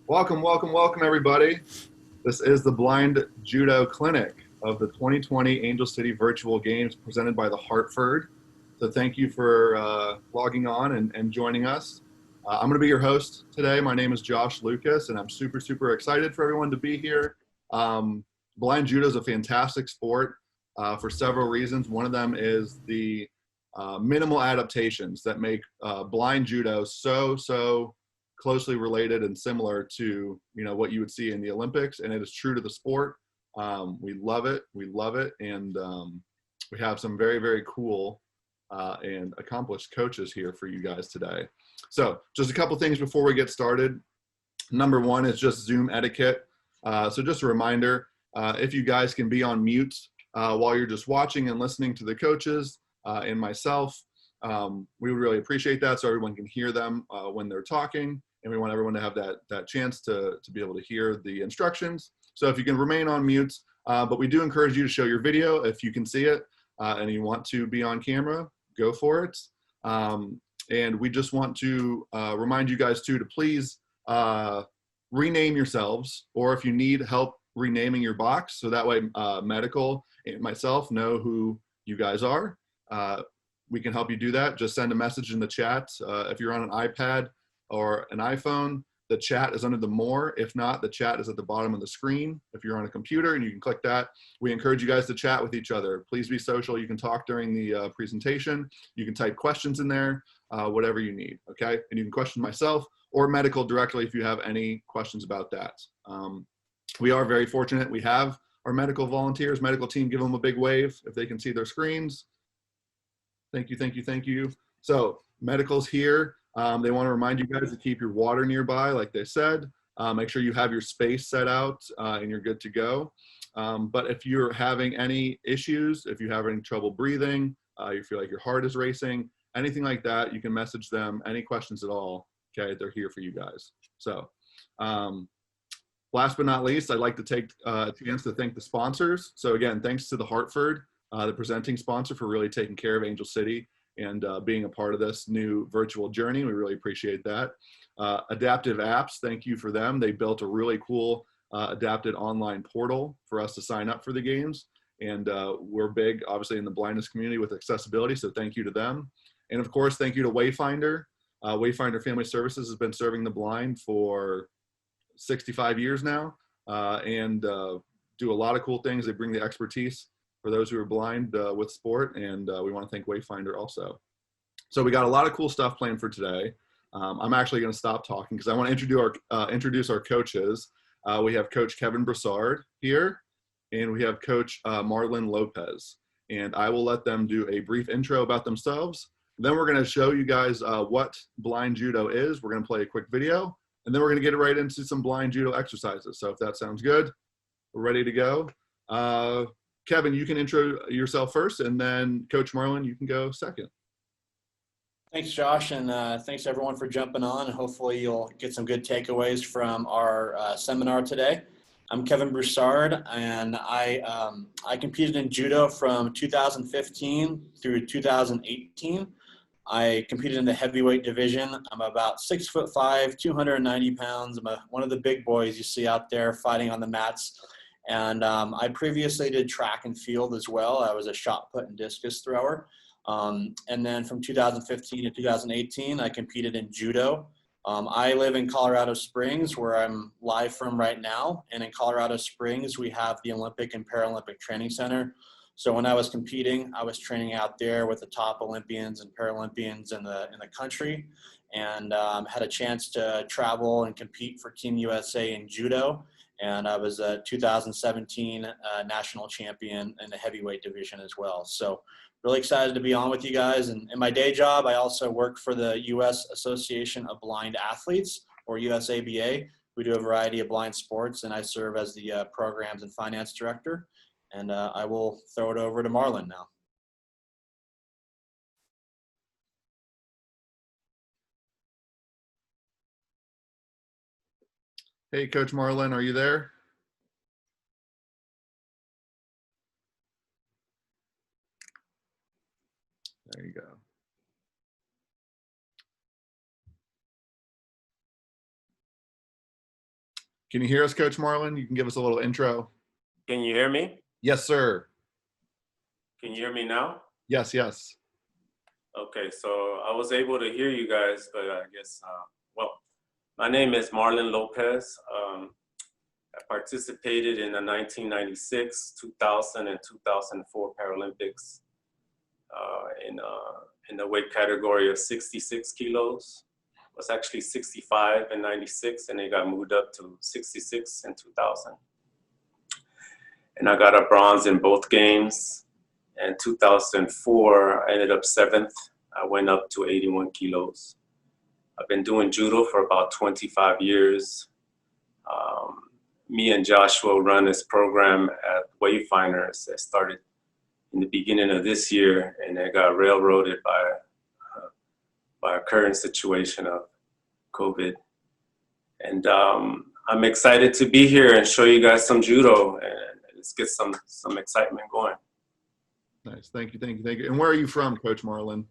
Welcome, welcome, welcome, everybody. This is the Blind Judo Clinic of the 2020 Angel City Virtual Games presented by the Hartford. So thank you for logging on and joining us. I'm going to be your host today. My name is Josh Lucas, and I'm super, super excited for everyone to be here. Blind Judo is a fantastic sport for several reasons. One of them is the minimal adaptations that make blind judo so closely related and similar to what you would see in the Olympics, and it is true to the sport. We love it, and we have some very cool and accomplished coaches here for you guys today. So just a couple things before we get started. Number one is just Zoom etiquette. So just a reminder, if you guys can be on mute while you're just watching and listening to the coaches and myself, we would really appreciate that, so everyone can hear them when they're talking, and we want everyone to have that chance to be able to hear the instructions. So if you can remain on mute, but we do encourage you to show your video if you can see it and you want to be on camera, go for it. And we just want to remind you guys too to please rename yourselves, or if you need help renaming your box, so that way medical and myself know who you guys are. We can help you do that. Just send a message in the chat. If you're on an iPad or an iPhone, the chat is under the more. If not, the chat is at the bottom of the screen. If you're on a computer, and you can click that. We encourage you guys to chat with each other. Please be social. You can talk during the presentation. You can type questions in there, whatever you need, okay? And you can question myself or medical directly if you have any questions about that. We are very fortunate. We have our medical volunteers, medical team. Give them a big wave if they can see their screens. Thank you. So medical's here. They want to remind you guys to keep your water nearby, like they said. Make sure you have your space set out and you're good to go. But if you're having any issues, if you have any trouble breathing, you feel like your heart is racing, anything like that, you can message them. Any questions at all, okay? They're here for you guys. So last but not least, I'd like to take a chance to thank the sponsors. So again, thanks to the Hartford, the presenting sponsor, for really taking care of Angel City and being a part of this new virtual journey. We really appreciate that. Adaptive Apps, thank you for them. They built a really cool adapted online portal for us to sign up for the games. And we're big, obviously, in the blindness community with accessibility, so thank you to them. And of course, thank you to Wayfinder. Wayfinder Family Services has been serving the blind for 65 years now, and do a lot of cool things. They bring the expertise for those who are blind with sport, and we want to thank Wayfinder also. So we got a lot of cool stuff planned for today. I'm actually going to stop talking because I want to introduce our coaches. We have Coach Kevin Brousard here, and we have Coach Marlon Lopez. And I will let them do a brief intro about themselves. Then we're going to show you guys what blind judo is. We're going to play a quick video, and then we're going to get right into some blind judo exercises. So if that sounds good, we're ready to go. Kevin, you can intro yourself first, and then Coach Marlon, you can go second. Thanks, Josh, and thanks everyone for jumping on, and hopefully you'll get some good takeaways from our seminar today. I'm Kevin Brousard, and I competed in judo from 2015 through 2018. I competed in the heavyweight division. I'm about 6'5", 290 pounds. I'm one of the big boys you see out there fighting on the mats. And I previously did track and field as well. I was a shot put and discus thrower. And then from 2015 to 2018, I competed in judo. I live in Colorado Springs, where I'm live from right now. And in Colorado Springs, we have the Olympic and Paralympic Training Center. So when I was competing, I was training out there with the top Olympians and Paralympians in the country, and had a chance to travel and compete for Team USA in judo. And I was a 2017 national champion in the heavyweight division as well. So really excited to be on with you guys. And in my day job, I also work for the U.S. Association of Blind Athletes, or USABA. We do a variety of blind sports, and I serve as the programs and finance director. And I will throw it over to Marlon now. Hey, Coach Marlon, are you there? There you go. Can you hear us, Coach Marlon? You can give us a little intro. Can you hear me? Yes, sir. Can you hear me now? Yes, yes. Okay, so I was able to hear you guys, but I guess, well, my name is Marlon Lopez. I participated in the 1996, 2000, and 2004 Paralympics in the weight category of 66 kilos. It was actually 65 in 96, and it got moved up to 66 in 2000. And I got a bronze in both games. In 2004, I ended up 7th. I went up to 81 kilos. I've been doing judo for about 25 years. Me and Joshua run this program at Wayfinder. It started in the beginning of this year, and it got railroaded by our current situation of COVID. And I'm excited to be here and show you guys some judo, and let's get some excitement going. Nice. Thank you, thank you, thank you. And where are you from, Coach Marlon?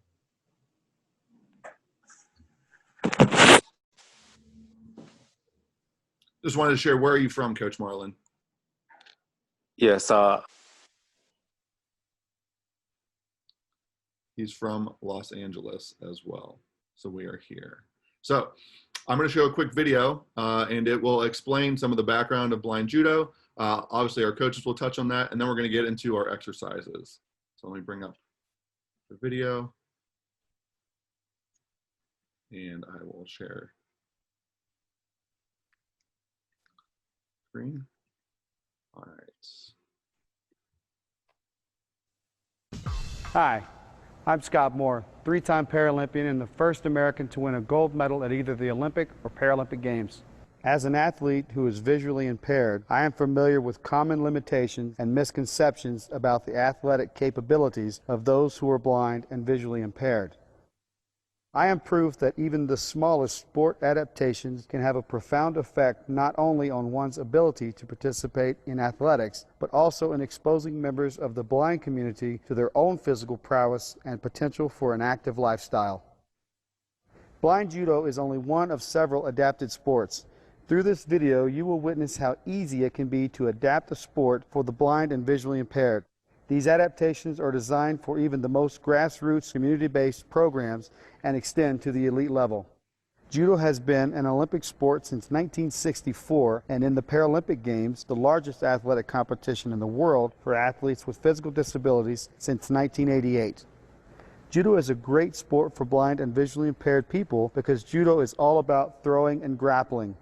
Just wanted to share, where are you from, Coach Marlon? Yes. He's from Los Angeles as well. So we are here. So I'm going to show a quick video, and it will explain some of the background of blind judo. Obviously, our coaches will touch on that, and then we're going to get into our exercises. So let me bring up the video, and I will share screen. All right. Hi, I'm Scott Moore, three-time Paralympian and the first American to win a gold medal at either the Olympic or Paralympic Games. As an athlete who is visually impaired, I am familiar with common limitations and misconceptions about the athletic capabilities of those who are blind and visually impaired. I am proof that even the smallest sport adaptations can have a profound effect not only on one's ability to participate in athletics, but also in exposing members of the blind community to their own physical prowess and potential for an active lifestyle. Blind judo is only one of several adapted sports. Through this video, you will witness how easy it can be to adapt a sport for the blind and visually impaired. These adaptations are designed for even the most grassroots community-based programs and extend to the elite level. Judo has been an Olympic sport since 1964, and in the Paralympic Games, the largest athletic competition in the world for athletes with physical disabilities since 1988. Judo is a great sport for blind and visually impaired people because judo is all about throwing and grappling.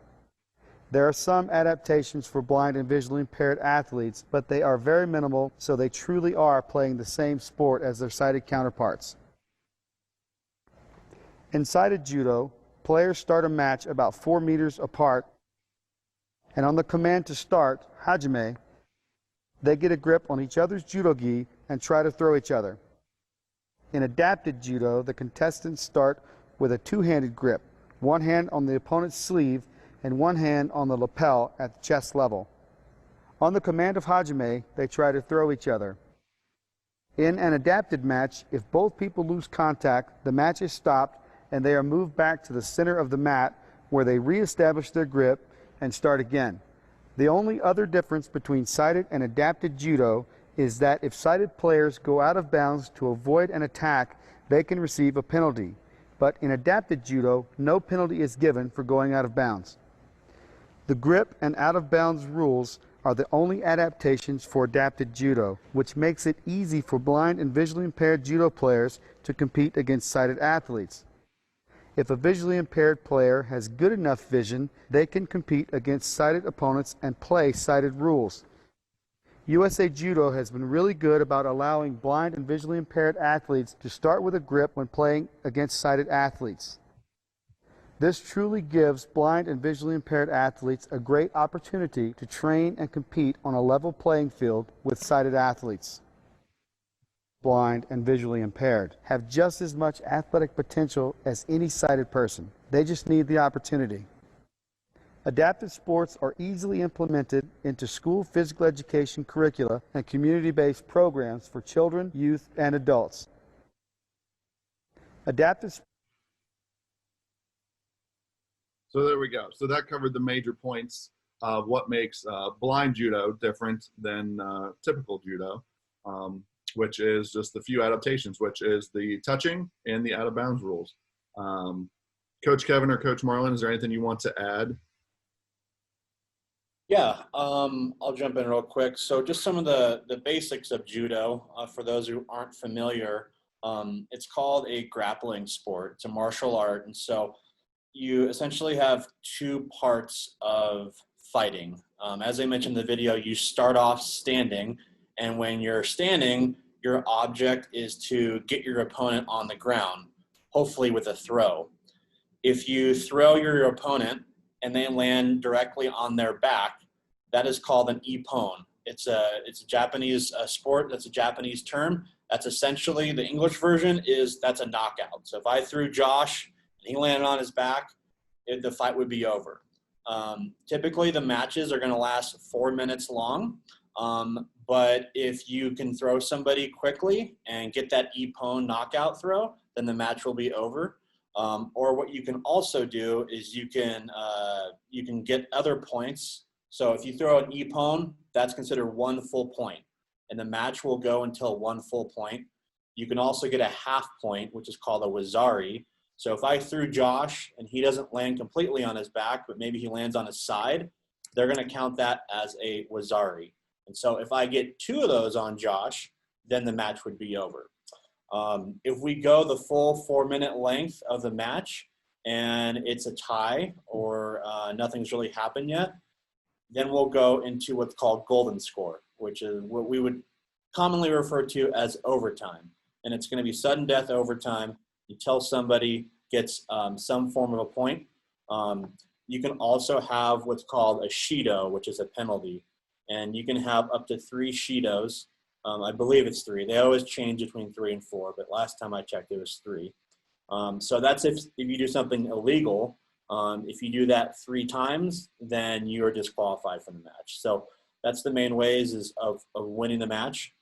There are some adaptations for blind and visually impaired athletes, but they are very minimal, so they truly are playing the same sport as their sighted counterparts. In sighted judo, players start a match about 4 meters apart, and on the command to start, hajime, they get a grip on each other's judo gi and try to throw each other. In adapted judo, the contestants start with a two-handed grip, one hand on the opponent's sleeve and one hand on the lapel at the chest level. On the command of hajime, they try to throw each other. In an adapted match, if both people lose contact, the match is stopped and they are moved back to the center of the mat where they reestablish their grip and start again. The only other difference between sighted and adapted judo is that if sighted players go out of bounds to avoid an attack, they can receive a penalty. But in adapted judo, no penalty is given for going out of bounds. The grip and out-of-bounds rules are the only adaptations for adapted judo, which makes it easy for blind and visually impaired judo players to compete against sighted athletes. If a visually impaired player has good enough vision, they can compete against sighted opponents and play sighted rules. USA Judo has been really good about allowing blind and visually impaired athletes to start with a grip when playing against sighted athletes. This truly gives blind and visually impaired athletes a great opportunity to train and compete on a level playing field with sighted athletes. Blind and visually impaired have just as much athletic potential as any sighted person. They just need the opportunity. Adaptive sports are easily implemented into school physical education curricula and community-based programs for children, youth, and adults. Adaptive. So there we go. So that covered the major points what makes blind judo different than typical judo, which is just the few adaptations, which is the touching and the out of bounds rules. Coach Kevin or Coach Marlon, is there anything you want to add? Yeah, I'll jump in real quick. So just some of the basics of judo, for those who aren't familiar, it's called a grappling sport. It's a martial art. And so you essentially have two parts of fighting. As I mentioned in the video, you start off standing, and when you're standing, your object is to get your opponent on the ground, hopefully with a throw. If you throw your opponent and they land directly on their back, that is called an ippon. It's a Japanese sport. That's a Japanese term. That's essentially, the English version is, that's a knockout. So if I threw Josh and he landed on his back, the fight would be over. Typically the matches are going to last 4 minutes long. But if you can throw somebody quickly and get that ippon knockout throw, then the match will be over. Or what you can also do is you can get other points. So if you throw an ippon, that's considered 1 full point, and the match will go until 1 full point. You can also get a half point, which is called a wazari. So if I threw Josh and he doesn't land completely on his back, but maybe he lands on his side, they're going to count that as a wazari. And so if I get 2 of those on Josh, then the match would be over. If we go the full 4-minute length of the match and it's a tie or nothing's really happened yet, then we'll go into what's called golden score, which is what we would commonly refer to as overtime. And it's going to be sudden death overtime until somebody gets some form of a point. You can also have what's called a shido, which is a penalty. And you can have up to 3 shidos. I believe it's 3. They always change between 3 and 4, but last time I checked, it was 3. So that's if you do something illegal. If you do that 3 times, then you are disqualified from the match. So that's the main ways of winning the match.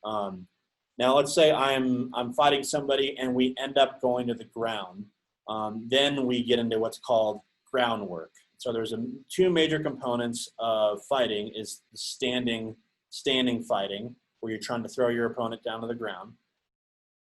Now let's say I'm fighting somebody and we end up going to the ground. Then we get into what's called groundwork. So there's 2 major components of fighting is standing fighting, where you're trying to throw your opponent down to the ground.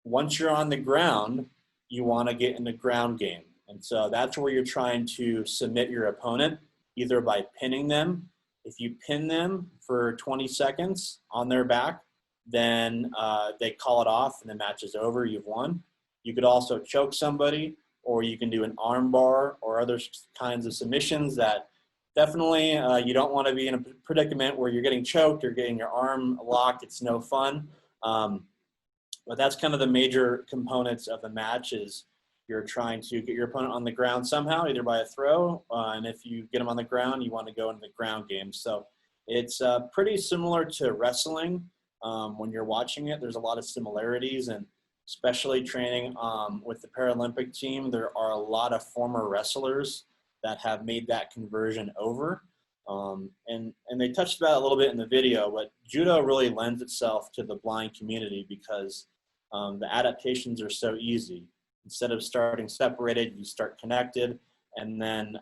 Once you're on the ground, you want to get in the ground game. And so that's where you're trying to submit your opponent, either by pinning them. If you pin them for 20 seconds on their back, then they call it off and the match is over, you've won. You could also choke somebody, or you can do an arm bar or other kinds of submissions that definitely you don't want to be in a predicament where you're getting choked or getting your arm locked. It's no fun. But that's kind of the major components of the match is you're trying to get your opponent on the ground somehow, either by a throw, and if you get them on the ground, you want to go into the ground game. So it's pretty similar to wrestling. When you're watching it, there's a lot of similarities, and especially training with the Paralympic team, there are a lot of former wrestlers that have made that conversion over. And they touched about it a little bit in the video, but judo really lends itself to the blind community because the adaptations are so easy. Instead of starting separated, you start connected. And then,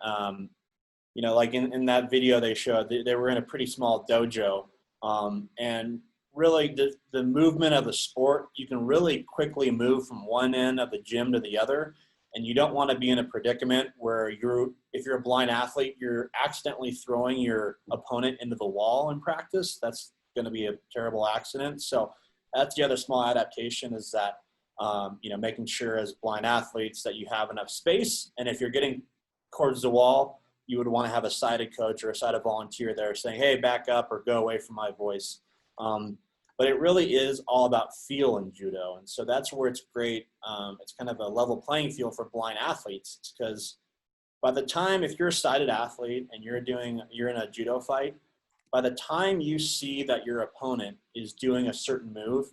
like in that video they showed, they were in a pretty small dojo. And really the movement of the sport, you can really quickly move from one end of the gym to the other. And you don't want to be in a predicament where if you're a blind athlete, you're accidentally throwing your opponent into the wall in practice. That's going to be a terrible accident. So that's the other small adaptation is that, making sure as blind athletes that you have enough space. And if you're getting towards the wall, you would want to have a sighted coach or a sighted volunteer there saying, hey, back up or go away from my voice. But it really is all about feel in judo. And so that's where it's great. It's kind of a level playing field for blind athletes. It's because by the time, if you're a sighted athlete and you're in a judo fight, by the time you see that your opponent is doing a certain move,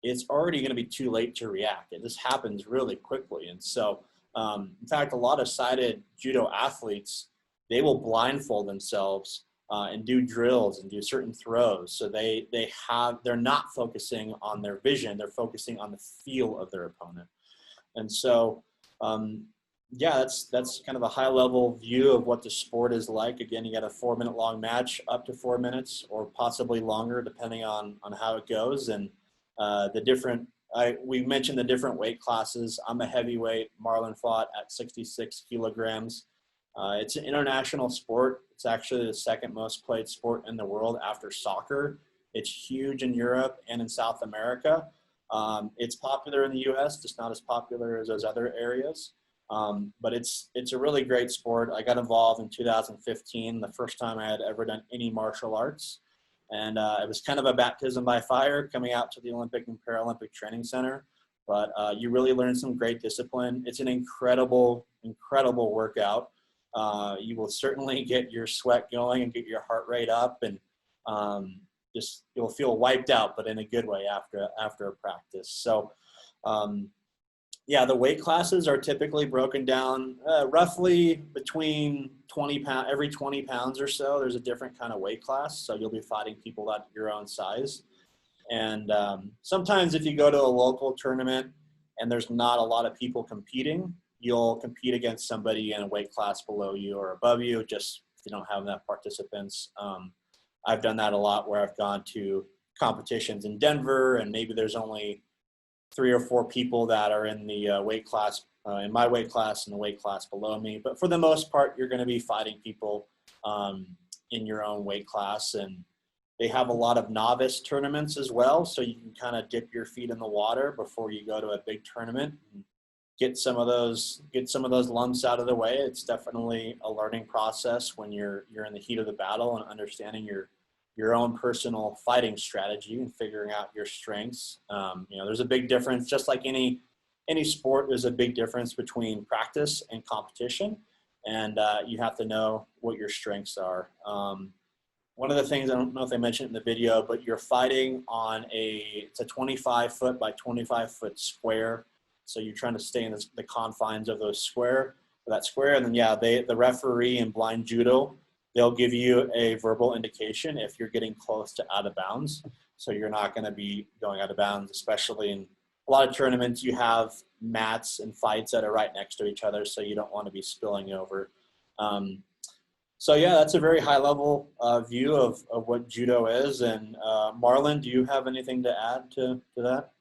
it's already going to be too late to react. It just happens really quickly. And so, in fact, a lot of sighted judo athletes, they will blindfold themselves and do drills and do certain throws. So they're not focusing on their vision, they're focusing on the feel of their opponent. And so Yeah, that's kind of a high level view of what the sport is like. Again, you got a 4 minute long match, up to 4 minutes, or possibly longer, depending on how it goes. And the different, we mentioned the different weight classes. I'm a heavyweight. Marlon fought at 66 kilograms. It's an international sport. It's actually the second most played sport in the world after soccer. It's huge in Europe and in South America. It's popular in the U.S., just not as popular as those other areas. But it's a really great sport. I got involved in 2015, the first time I had ever done any martial arts. And it was kind of a baptism by fire coming out to the Olympic and Paralympic Training Center. But you really learn some great discipline. It's an incredible, incredible workout. You will certainly get your sweat going and get your heart rate up, and just you'll feel wiped out, but in a good way after a practice. So yeah, the weight classes are typically broken down roughly between 20 pounds, every 20 pounds or so, there's a different kind of weight class. So you'll be fighting people at your own size. And sometimes if you go to a local tournament and there's not a lot of people competing, you'll compete against somebody in a weight class below you or above you, just if you don't have enough participants. I've done that a lot where I've gone to competitions in Denver and maybe there's only 3 or 4 people that are in the weight class, in my weight class and the weight class below me. But for the most part, you're going to be fighting people in your own weight class. And they have a lot of novice tournaments as well. So you can kind of dip your feet in the water before you go to a big tournament and get some of those lumps out of the way. It's definitely a learning process when you're in the heat of the battle and understanding your own personal fighting strategy and figuring out your strengths. There's a big difference, just like any sport, there's a big difference between practice and competition. And you have to know what your strengths are. One of the things, I don't know if I mentioned in the video, but you're fighting on it's a 25 foot by 25 foot square. So you're trying to stay in the confines of that square. And then, yeah, the referee in blind judo, they'll give you a verbal indication if you're getting close to out of bounds. So you're not going to be going out of bounds, especially in a lot of tournaments. You have mats and fights that are right next to each other, so you don't want to be spilling over. So yeah, that's a very high level view of what judo is. And Marlon, do you have anything to add to that?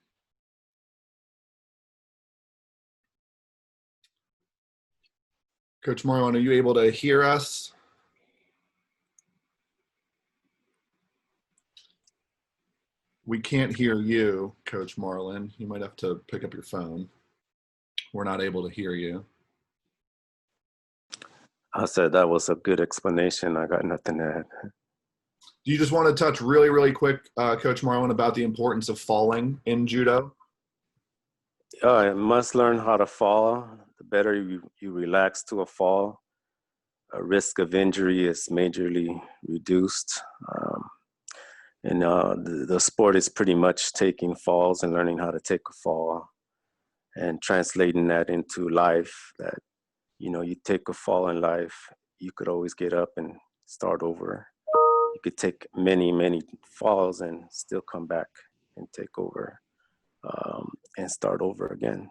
Coach Marlon, are you able to hear us? We can't hear you, Coach Marlon. You might have to pick up your phone. We're not able to hear you. I said that was a good explanation. I got nothing to add. Do you just want to touch really, really quick, Coach Marlon, about the importance of falling in judo? You must learn how to fall. The better you relax to a fall, a risk of injury is majorly reduced. And the sport is pretty much taking falls and learning how to take a fall and translating that into life, that, you take a fall in life, you could always get up and start over. You could take many, many falls and still come back and take over and start over again.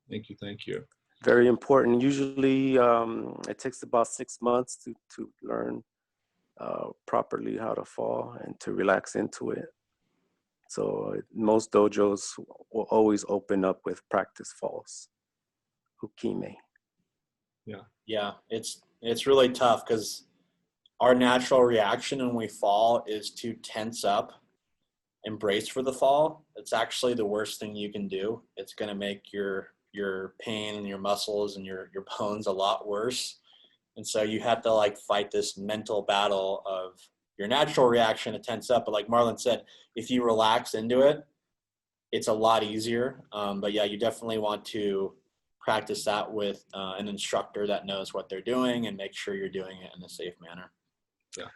Thank you. Very important. Usually it takes about 6 months to learn properly how to fall and to relax into it. So most dojos will always open up with practice falls, hukime. Yeah, it's really tough because our natural reaction when we fall is to tense up and brace for the fall. It's actually the worst thing you can do. It's going to make your pain in your muscles and your bones a lot worse. And so you have to fight this mental battle of your natural reaction to tense up. But like Marlon said, if you relax into it, it's a lot easier. But yeah, you definitely want to practice that with an instructor that knows what they're doing and make sure you're doing it in a safe manner. Yeah.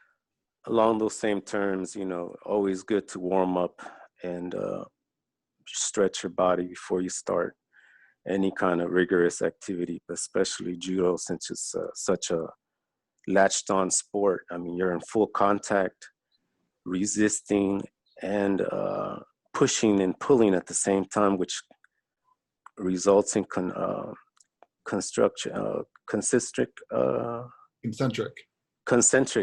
Along those same terms, always good to warm up and stretch your body before you start any kind of rigorous activity, but especially judo, since it's such a latched on sport. I mean, you're in full contact, resisting and pushing and pulling at the same time, which results in concentric,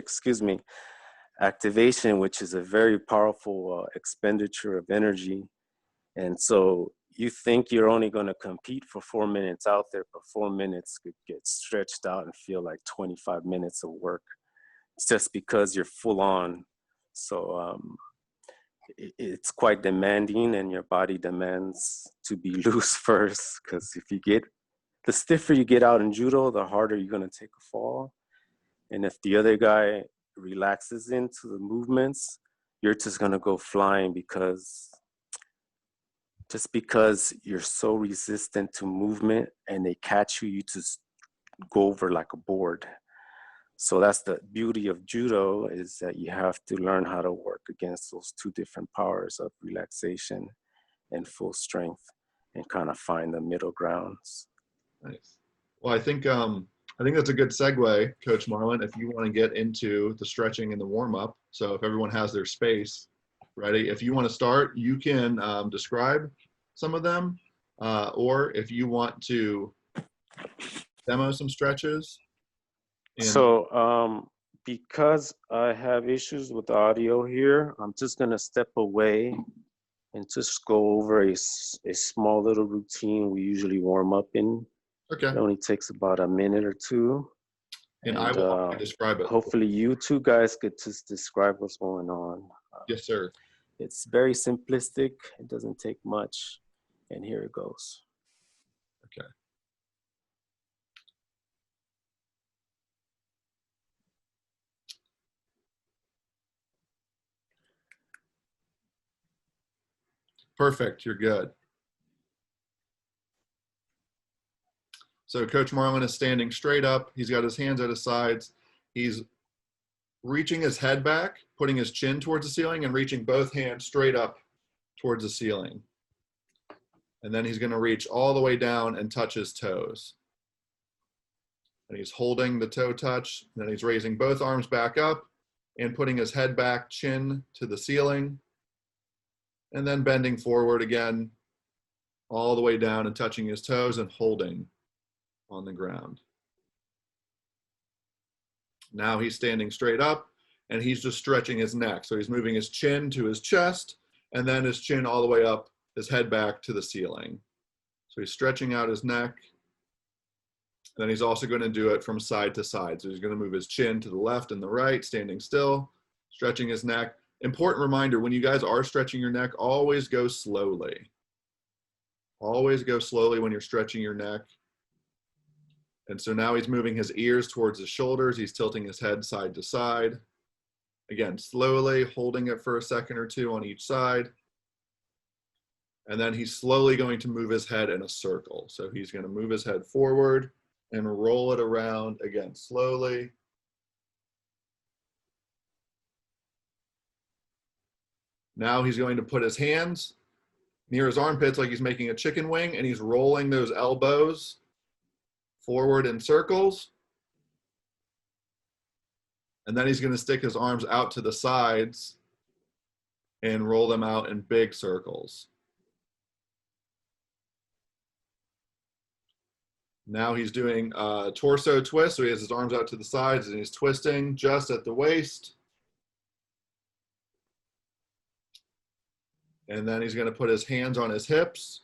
excuse me, activation, which is a very powerful expenditure of energy. And so you think you're only going to compete for 4 minutes out there, but 4 minutes could get stretched out and feel like 25 minutes of work. It's just because you're full on. So it's quite demanding, and your body demands to be loose first, because the stiffer you get out in judo, the harder you're going to take a fall. And if the other guy relaxes into the movements, you're just going to go flying, because you're so resistant to movement, and they catch you, you just go over like a board. So that's the beauty of judo, is that you have to learn how to work against those two different powers of relaxation and full strength, and kind of find the middle grounds. Nice. Well, I think that's a good segue, Coach Marlon, if you want to get into the stretching and the warm-up. So if everyone has their space ready, if you want to start, you can describe some of them, or if you want to demo some stretches. So because I have issues with the audio here, I'm just going to step away and just go over a small little routine we usually warm up in. Okay. It only takes about a minute or two. And I will describe it. Hopefully you two guys could just describe what's going on. Yes, sir. It's very simplistic. It doesn't take much. And here it goes. Okay. Perfect. You're good. So Coach Marlon is standing straight up. He's got his hands at his sides. He's reaching his head back, putting his chin towards the ceiling, and reaching both hands straight up towards the ceiling. And then he's going to reach all the way down and touch his toes. And he's holding the toe touch. Then he's raising both arms back up and putting his head back, chin to the ceiling. And then bending forward again, all the way down and touching his toes and holding on the ground. Now he's standing straight up, and he's just stretching his neck. So he's moving his chin to his chest, and then his chin all the way up, his head back to the ceiling. So he's stretching out his neck. And then he's also going to do it from side to side. So he's going to move his chin to the left and the right, standing still, stretching his neck. Important reminder, when you guys are stretching your neck, always go slowly. Always go slowly when you're stretching your neck. And so now he's moving his ears towards his shoulders. He's tilting his head side to side. Again, slowly holding it for a second or two on each side. And then he's slowly going to move his head in a circle. So he's going to move his head forward and roll it around again, slowly. Now he's going to put his hands near his armpits like he's making a chicken wing, and he's rolling those elbows forward in circles. And then he's going to stick his arms out to the sides and roll them out in big circles. Now he's doing a torso twist. So he has his arms out to the sides and he's twisting just at the waist. And then he's going to put his hands on his hips.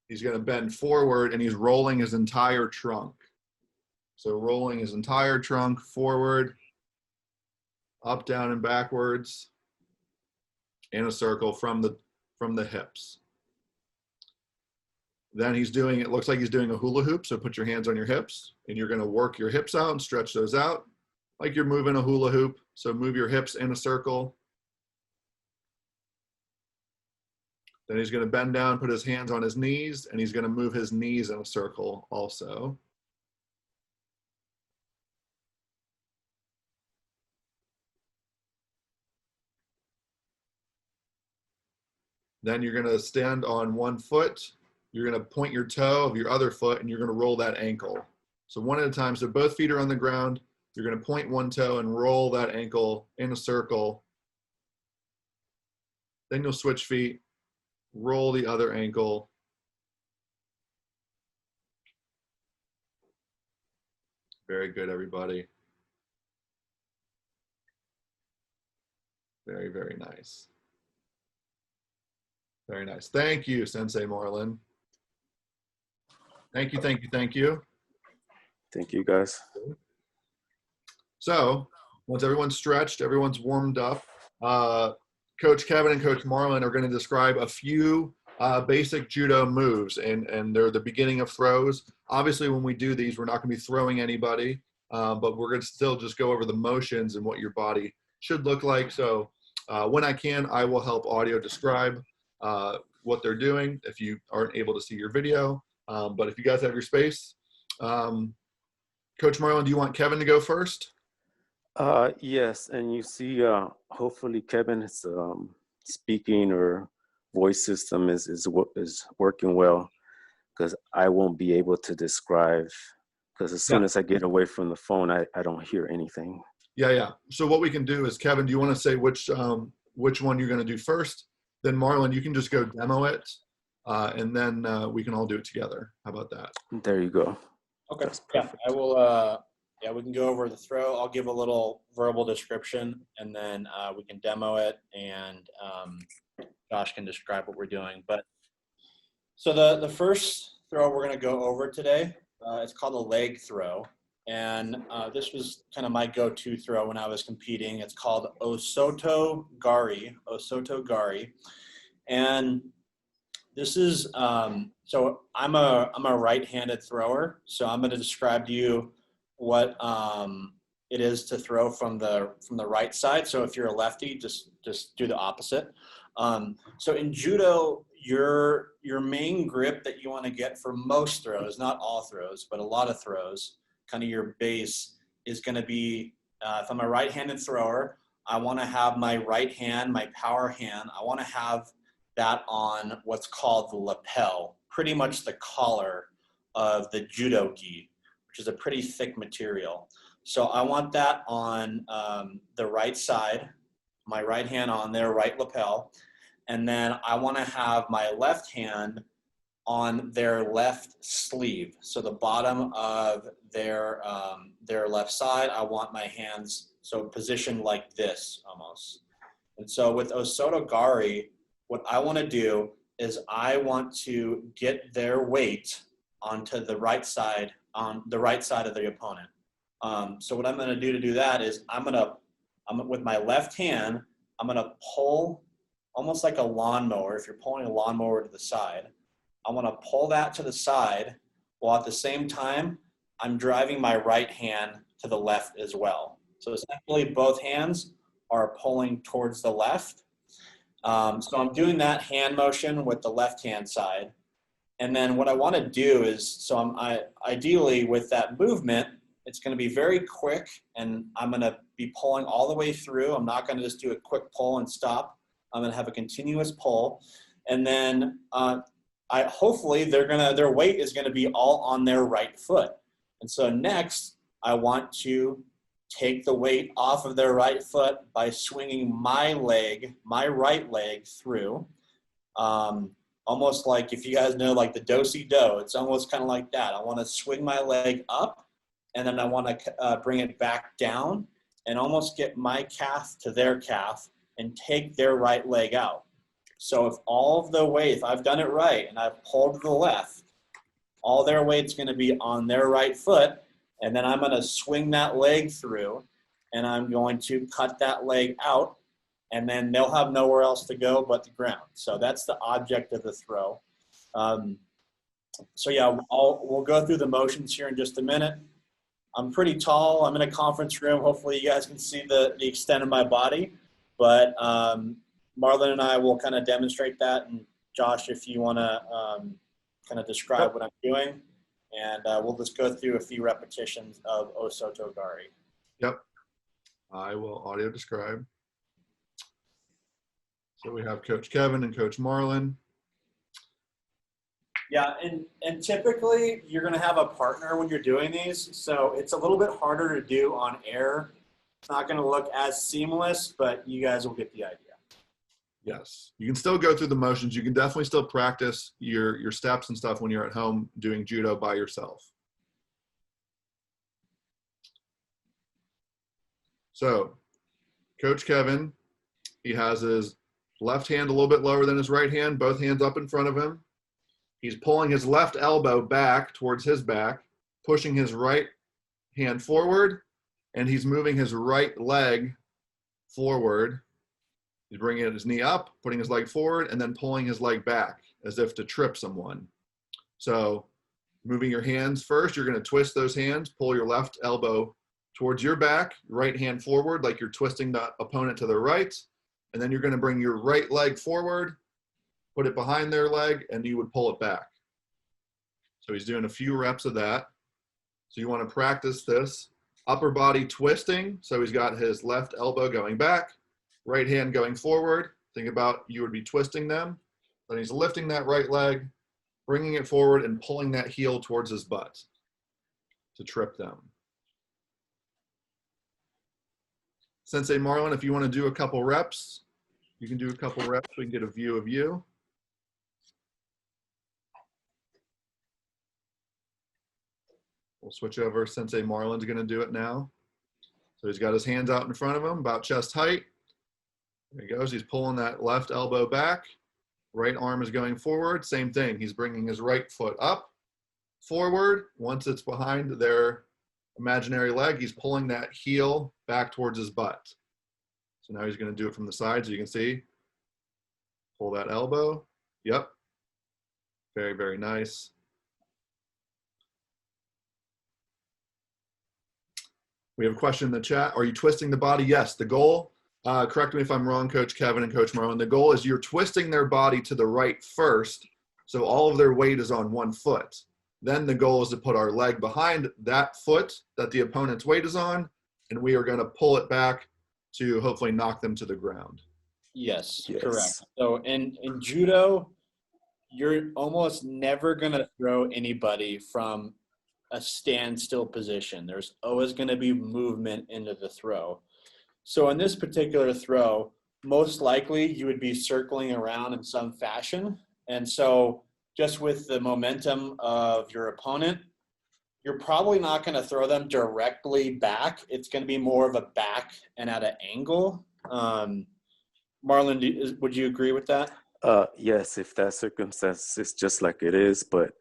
He's going to bend forward and he's rolling his entire trunk. So rolling his entire trunk forward, up, down, and backwards in a circle from the hips. Then he's doing, it looks like he's doing a hula hoop. So put your hands on your hips and you're going to work your hips out and stretch those out like you're moving a hula hoop. So move your hips in a circle. Then he's going to bend down, put his hands on his knees, and he's going to move his knees in a circle also. Then you're going to stand on one foot. You're going to point your toe of your other foot, and you're going to roll that ankle. So one at a time. So both feet are on the ground. You're going to point one toe and roll that ankle in a circle. Then you'll switch feet. Roll the other ankle. Very good, everybody. Very, very nice. Very nice. Thank you, Sensei Marlon. Thank you, thank you, thank you. Thank you, guys. So once everyone's stretched, everyone's warmed up, Coach Kevin and Coach Marlon are going to describe a few basic judo moves, and they're the beginning of throws. Obviously, when we do these, we're not going to be throwing anybody, but we're going to still just go over the motions and what your body should look like. So when I can, I will help audio describe what they're doing if you aren't able to see your video. But if you guys have your space, Coach Marlon, do you want Kevin to go first? Yes, and you see, hopefully Kevin's speaking or voice system is working well, because I won't be able to describe, because as soon as I get away from the phone, I don't hear anything. Yeah. So what we can do is, Kevin, do you want to say which one you're going to do first? Then Marlon, you can just go demo it, and then we can all do it together. How about that? There you go. Okay. That's Yeah, perfect. I will. Yeah, we can go over the throw. I'll give a little verbal description, and then we can demo it, and Josh can describe what we're doing. But so the first throw we're going to go over today, it's called a leg throw, and this was kind of my go-to throw when I was competing. It's called Osoto Gari. Osoto Gari, and this is so I'm a right-handed thrower, so I'm going to describe to you what it is to throw from the right side. So if you're a lefty, just do the opposite. So in judo, your main grip that you want to get for most throws, not all throws, but a lot of throws, kind of your base is going to be, if I'm a right-handed thrower, I want to have my right hand, my power hand, I want to have that on what's called the lapel, pretty much the collar of the judo gi, which is a pretty thick material. So I want that on the right side, my right hand on their right lapel, and then I want to have my left hand on their left sleeve. So the bottom of their left side, I want my hands so positioned like this almost. And so with Osoto Gari, what I want to do is I want to get their weight onto the right side, on the right side of the opponent. So what I'm going to do that is I'm with my left hand, I'm going to pull almost like a lawnmower. If you're pulling a lawnmower to the side, I want to pull that to the side, while at the same time, I'm driving my right hand to the left as well. So essentially both hands are pulling towards the left. So I'm doing that hand motion with the left hand side. And then what I want to do is, so ideally with that movement, it's going to be very quick, and I'm going to be pulling all the way through. I'm not going to just do a quick pull and stop. I'm going to have a continuous pull. And then hopefully their weight is going to be all on their right foot. And so next, I want to take the weight off of their right foot by swinging my right leg through. Almost like, if you guys know, like the do-si-do, it's almost kind of like that. I want to swing my leg up, and then I want to bring it back down and almost get my calf to their calf and take their right leg out. So if all of the weight, if I've done it right and I've pulled to the left, all their weight's going to be on their right foot, and then I'm going to swing that leg through, and I'm going to cut that leg out, and then they'll have nowhere else to go but the ground. So that's the object of the throw. So yeah, we'll go through the motions here in just a minute. I'm pretty tall. I'm in a conference room. Hopefully you guys can see the extent of my body. But Marlon and I will kind of demonstrate that. And Josh, if you want to kind of describe what I'm doing. And we'll just go through a few repetitions of Osoto Gari. Yep. I will audio describe. So we have Coach Kevin and Coach Marlon. Yeah, and typically you're going to have a partner when you're doing these, so it's a little bit harder to do on air. It's not going to look as seamless, but you guys will get the idea. Yes, you can still go through the motions. You can definitely still practice your steps and stuff when you're at home doing judo by yourself. So Coach Kevin, he has his left hand a little bit lower than his right hand, both hands up in front of him. He's pulling his left elbow back towards his back, pushing his right hand forward, and he's moving his right leg forward. He's bringing his knee up, putting his leg forward, and then pulling his leg back as if to trip someone. So moving your hands first, you're going to twist those hands, pull your left elbow towards your back, right hand forward like you're twisting the opponent to the right, and then you're going to bring your right leg forward, put it behind their leg, and you would pull it back. So he's doing a few reps of that. So you want to practice this. Upper body twisting, so he's got his left elbow going back, right hand going forward. Think about you would be twisting them. Then he's lifting that right leg, bringing it forward and pulling that heel towards his butt to trip them. Sensei Marlon, if you want to do a couple reps, you can do a couple reps. We can get a view of you. We'll switch over. Sensei Marlon's going to do it now. So he's got his hands out in front of him, about chest height. There he goes. He's pulling that left elbow back. Right arm is going forward. Same thing. He's bringing his right foot up, forward. Once it's behind their imaginary leg, he's pulling that heel back towards his butt. So now he's going to do it from the side so you can see. Pull that elbow. Yep. Very, very nice. We have a question in the chat. Are you twisting the body? Yes. The goal, correct me if I'm wrong, Coach Kevin and Coach Marlon, the goal is you're twisting their body to the right first, so all of their weight is on one foot. Then the goal is to put our leg behind that foot that the opponent's weight is on, and we are going to pull it back to hopefully knock them to the ground. Yes, Yes. correct. So in judo, you're almost never going to throw anybody from a standstill position. There's always going to be movement into the throw. So in this particular throw, most likely you would be circling around in some fashion. And so just with the momentum of your opponent, you're probably not going to throw them directly back. It's going to be more of a back and at an angle. Marlon, would you agree with that? Yes, if that circumstance is just like it is, but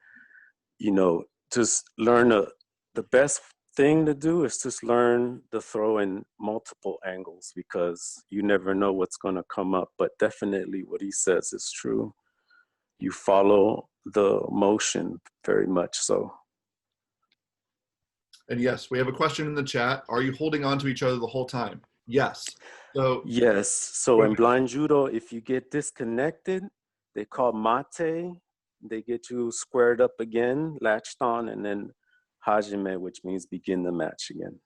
you know, just learn the best thing to do is just learn the throw in multiple angles, because you never know what's going to come up. But definitely what he says is true. You follow the motion very much so. And yes, we have a question in the chat. Are you holding on to each other the whole time? Yes. So Yes. So in blind judo, if you get disconnected, they call mate. They get you squared up again, latched on, and then hajime, which means begin the match again.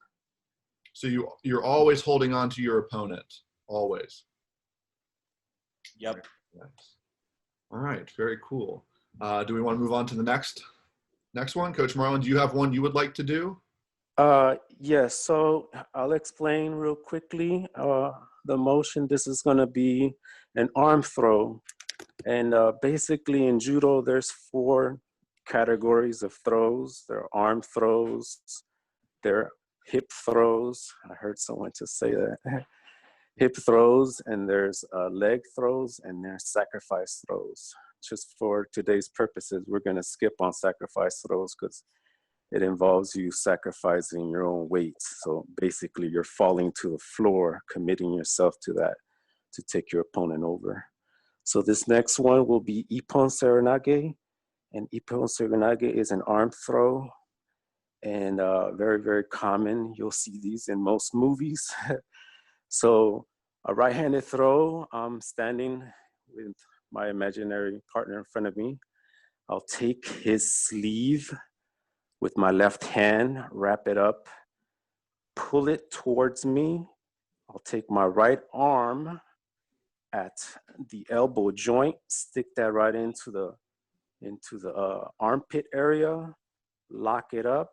So you're always holding on to your opponent, always. Yep. Nice. All right, very cool. Do we want to move on to the next one? Coach Marlon, do you have one you would like to do? Yes, so I'll explain real quickly the motion. This is going to be an arm throw. And basically in judo, there's 4 categories of throws. There are arm throws, there are hip throws. I heard someone just say that. Hip throws, and there's leg throws, and there's sacrifice throws. Just for today's purposes, we're going to skip on sacrifice throws because it involves you sacrificing your own weight. So basically you're falling to the floor, committing yourself to that, to take your opponent over. So this next one will be Ippon Seranage. And Ippon Seranage is an arm throw, and very, very common. You'll see these in most movies. So a right-handed throw, I'm standing with my imaginary partner in front of me. I'll take his sleeve with my left hand, wrap it up, pull it towards me. I'll take my right arm at the elbow joint, stick that right into the armpit area, lock it up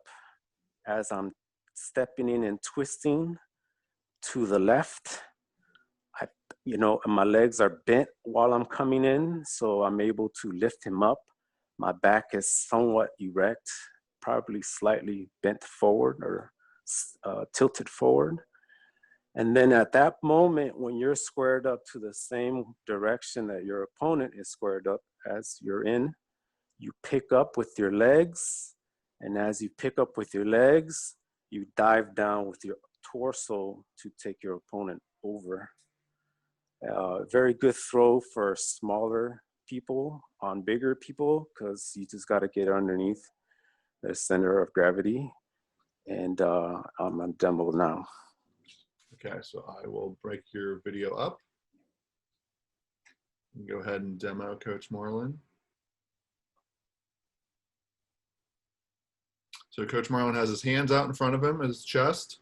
as I'm stepping in and twisting to the left. My legs are bent while I'm coming in, so I'm able to lift him up. My back is somewhat erect, probably slightly bent forward or tilted forward. And then at that moment, when you're squared up to the same direction that your opponent is squared up as you're in, you pick up with your legs. And as you pick up with your legs, you dive down with your torso to take your opponent over. Very good throw for smaller people on bigger people, because you just got to get underneath the center of gravity. And I'm on demo now. Okay, so I will break your video up. Go ahead and demo Coach Marlon. So Coach Marlon has his hands out in front of him, his chest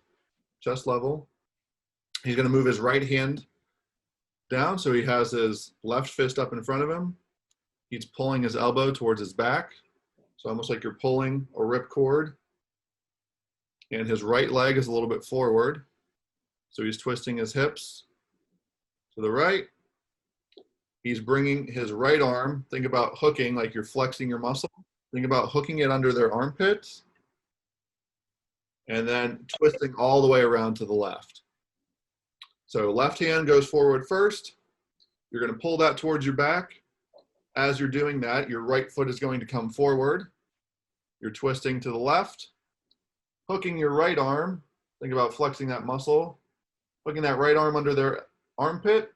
level. He's going to move his right hand down, so he has his left fist up in front of him. He's pulling his elbow towards his back, so almost like you're pulling a ripcord. And his right leg is a little bit forward, so he's twisting his hips to the right. He's bringing his right arm, think about hooking like you're flexing your muscle. Think about hooking it under their armpits, and then twisting all the way around to the left. So left hand goes forward first. You're going to pull that towards your back. As you're doing that, your right foot is going to come forward. You're twisting to the left, hooking your right arm. Think about flexing that muscle, hooking that right arm under their armpit,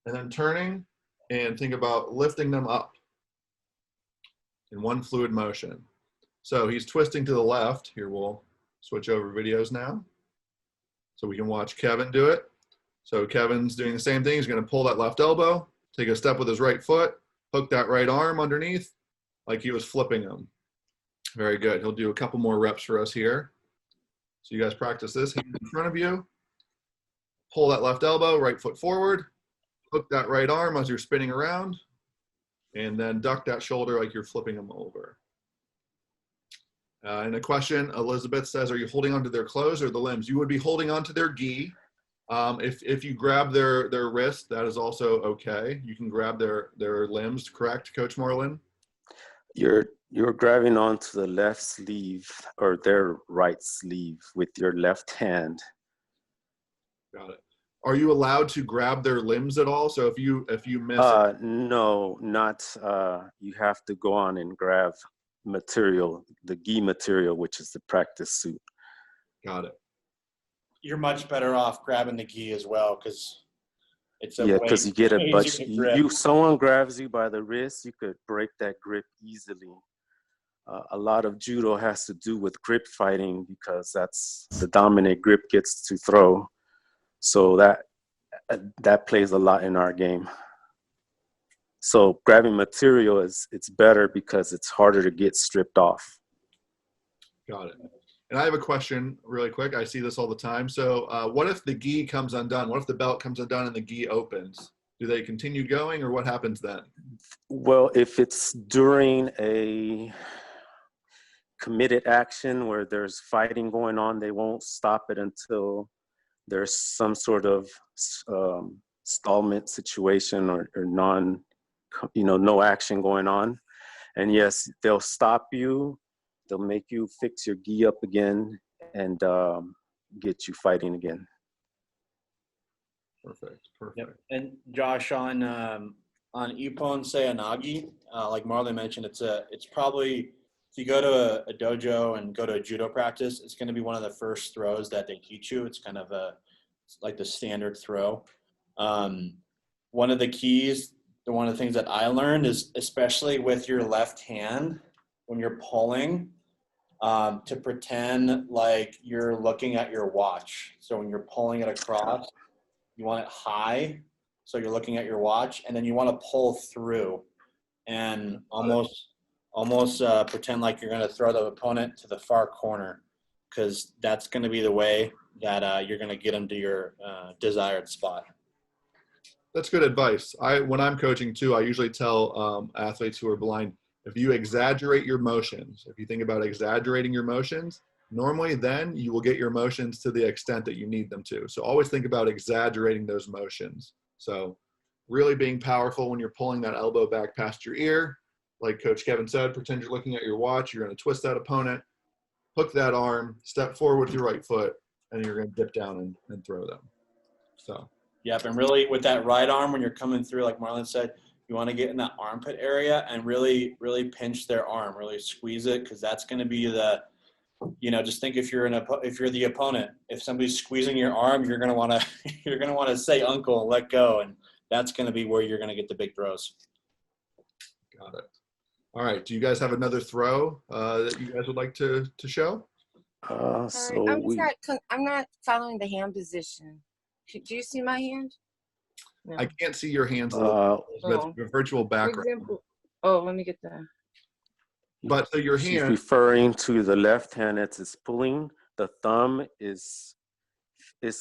and then turning, and think about lifting them up in one fluid motion. So he's twisting to the left. Here, we'll switch over videos now so we can watch Kevin do it. So Kevin's doing the same thing. He's going to pull that left elbow, take a step with his right foot, hook that right arm underneath like he was flipping him. Very good. He'll do a couple more reps for us here. So you guys practice this. Hand in front of you. Pull that left elbow, right foot forward. Hook that right arm as you're spinning around. And then duck that shoulder like you're flipping them over. And a question, Elizabeth says, are you holding onto their clothes or the limbs? You would be holding onto their gi. If you grab their wrist, that is also okay. You can grab their limbs, correct, Coach Marlon? You're grabbing onto the left sleeve or their right sleeve with your left hand. Got it. Are you allowed to grab their limbs at all? So if you miss no, not you have to go on and grab material, the gi material, which is the practice suit. Got it. You're much better off grabbing the gi as well, because it's a because you get a bunch. grip. Someone grabs you by the wrist, you could break that grip easily. A lot of judo has to do with grip fighting, because that's the dominant grip gets to throw. So that plays a lot in our game. So grabbing material it's better because it's harder to get stripped off. Got it. And I have a question really quick. I see this all the time. So what if the gi comes undone? What if the belt comes undone and the gi opens? Do they continue going, or what happens then? Well, if it's during a committed action where there's fighting going on, they won't stop it until there's some sort of stallment situation or no action going on. And yes, they'll stop you. They'll make you fix your gi up again and get you fighting again. Perfect. Yep. And Josh, on Ippon Seranage, like Marlon mentioned, it's probably, if you go to a dojo and go to a judo practice, it's going to be one of the first throws that they teach you. It's kind of like the standard throw. One of the keys, one of the things that I learned is, especially with your left hand, when you're pulling, to pretend like you're looking at your watch. So when you're pulling it across, you want it high, so you're looking at your watch, and then you want to pull through and almost pretend like you're going to throw the opponent to the far corner, because that's going to be the way that you're going to get them to your desired spot. That's good advice. When I'm coaching too, I usually tell athletes who are blind, if you exaggerate your motions, if you think about exaggerating your motions, normally then you will get your motions to the extent that you need them to. So always think about exaggerating those motions. So really being powerful when you're pulling that elbow back past your ear. Like Coach Kevin said, pretend you're looking at your watch. You're going to twist that opponent, hook that arm, step forward with your right foot, and you're going to dip down and throw them. So. Yep, and really with that right arm, when you're coming through, like Marlon said, you want to get in that armpit area and really, really pinch their arm, really squeeze it, because that's going to be the, just think if you're the opponent, if somebody's squeezing your arm, you're going to want to you're going to want to say uncle and let go, and that's going to be where you're going to get the big throws. Got it. All right. Do you guys have another throw that you guys would like to show? Sorry, I'm not following the hand position. Do you see my hand? No. I can't see your hands a little bit. Your virtual For background. example, let me get that. But so your She's hand. referring to the left hand that is pulling. The thumb is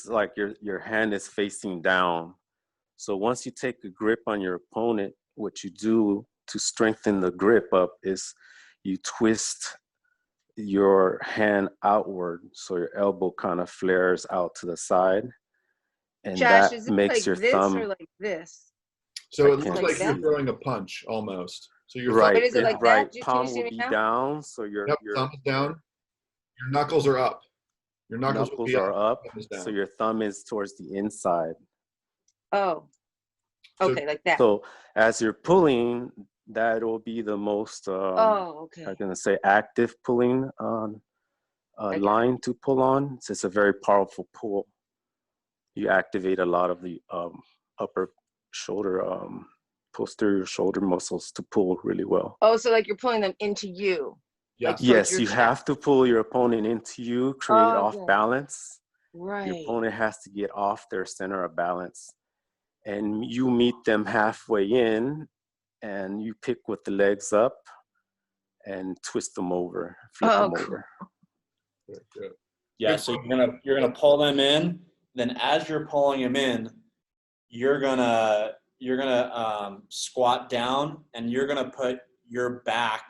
like your hand is facing down. So once you take a grip on your opponent, what you do to strengthen the grip up is you twist your hand outward, so your elbow kind of flares out to the side, and Josh, that is it makes like your this thumb. or like this? So I it looks can't like see you're that. throwing a punch almost. So your Right, But is it like that? right. Can you Palm see will me be now? down, so your thumb is down. Your knuckles are up. Your knuckles will be are up, thumb is so down. your thumb is towards the inside. Oh, So- okay, like that. So as you're pulling, that will be the most, okay. I'm gonna say, active pulling line to pull on. So it's a very powerful pull. You activate a lot of the upper shoulder, posterior shoulder muscles to pull really well. Oh, so like you're pulling them into you. Yeah. Like towards Yes, your you chest. have to pull your opponent into you, create off Okay. balance. Right. Your opponent has to get off their center of balance. And you meet them halfway in, and you pick with the legs up and twist them over, flip them cool. over. Very good. Yeah, so you're gonna pull them in. Then as you're pulling them in, you're gonna squat down, and you're gonna put your back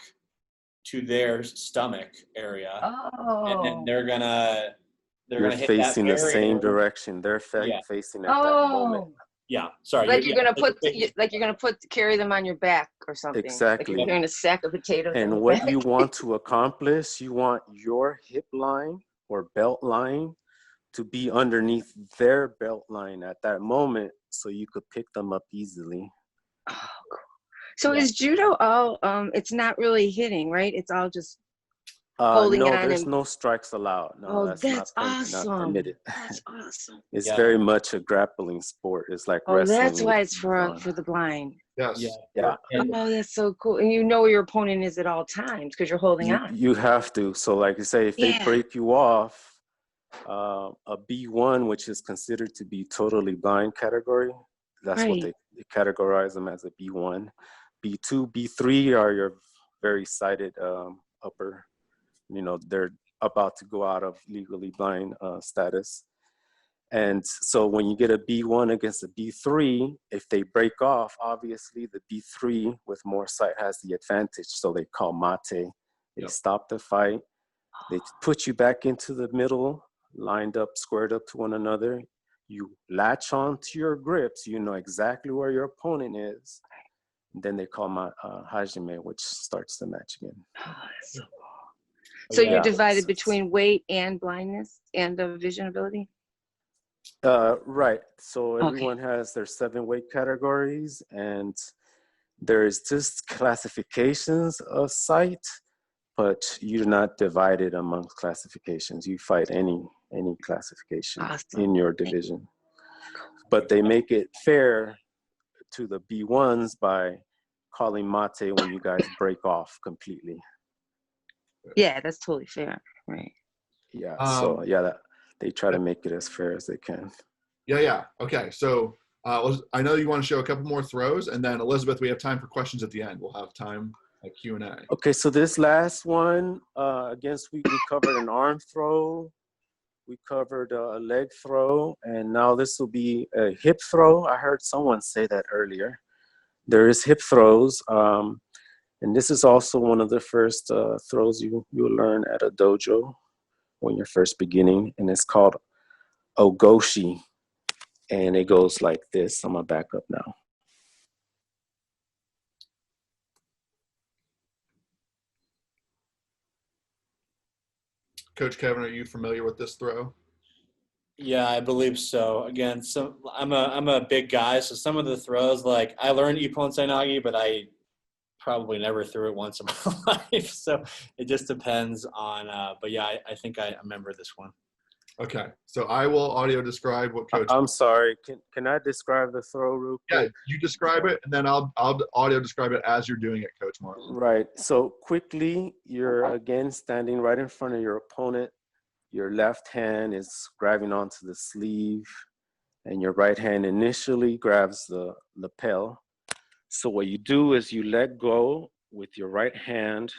to their stomach area, and then Oh. they're gonna You're hit that facing the same barrier. direction. They're Yeah. facing at that moment. Yeah, sorry. Like you're gonna carry them on your back or something. Exactly. Like you're carrying a sack of potatoes. on And your what back. you want to accomplish, you want your hip line or belt line to be underneath their belt line at that moment, so you could pick them up easily. Oh, cool. So is judo all? It's not really hitting, right? It's all just holding No, on there's and. no strikes allowed. No, That's not awesome. permitted. That's awesome. It's very much a grappling sport. It's like wrestling. That's why it's for the blind. Yes. Yeah. Oh, that's so cool. And you know where your opponent is at all times because you're holding on. You have to. So like you say, if they break you off, a B1, which is considered to be totally blind category, that's what they categorize them as, a B1. B2, B3 are your very sighted upper, they're about to go out of legally blind status. And so when you get a B1 against a B3, if they break off, obviously the B3 with more sight has the advantage. So they call mate. They stop the fight. They put you back into the middle, lined up, squared up to one another. You latch on to your grips. You know exactly where your opponent is. And then they call hajime, which starts the match again. Oh, that's so cool. So you're divided between weight and blindness and vision ability? Right. So everyone has their 7 weight categories, and there's just classifications of sight, but you're not divided amongst classifications. You fight any classification in your division. But they make it fair to the B1s by calling mate when you guys break off completely. Yeah, that's totally fair. Right. Yeah. They try to make it as fair as they can. Yeah. Okay. So I know you want to show a couple more throws, and then Elizabeth, we have time for questions at the end. We'll have time at Q&A. Okay. So this last one, we covered an arm throw. We covered a leg throw, and now this will be a hip throw. I heard someone say that earlier. There is hip throws, and this is also one of the first throws you'll learn at a dojo when you're first beginning, and it's called Ogoshi, and it goes like this. I'm gonna back up now. Coach Kevin, are you familiar with this throw? Yeah, I believe so. Again, so I'm a big guy, so some of the throws, like I learned Ippon Seranage, but I probably never threw it once in my life. So it just depends on. But yeah, I think I remember this one. Okay, so I will audio describe what Coach. I'm sorry. Can I describe the throw real Yeah, quick? you describe it, and then I'll audio describe it as you're doing it, Coach Marlon. Right. So quickly, you're again standing right in front of your opponent. Your left hand is grabbing onto the sleeve, and your right hand initially grabs the lapel. So what you do is you let go with your right hand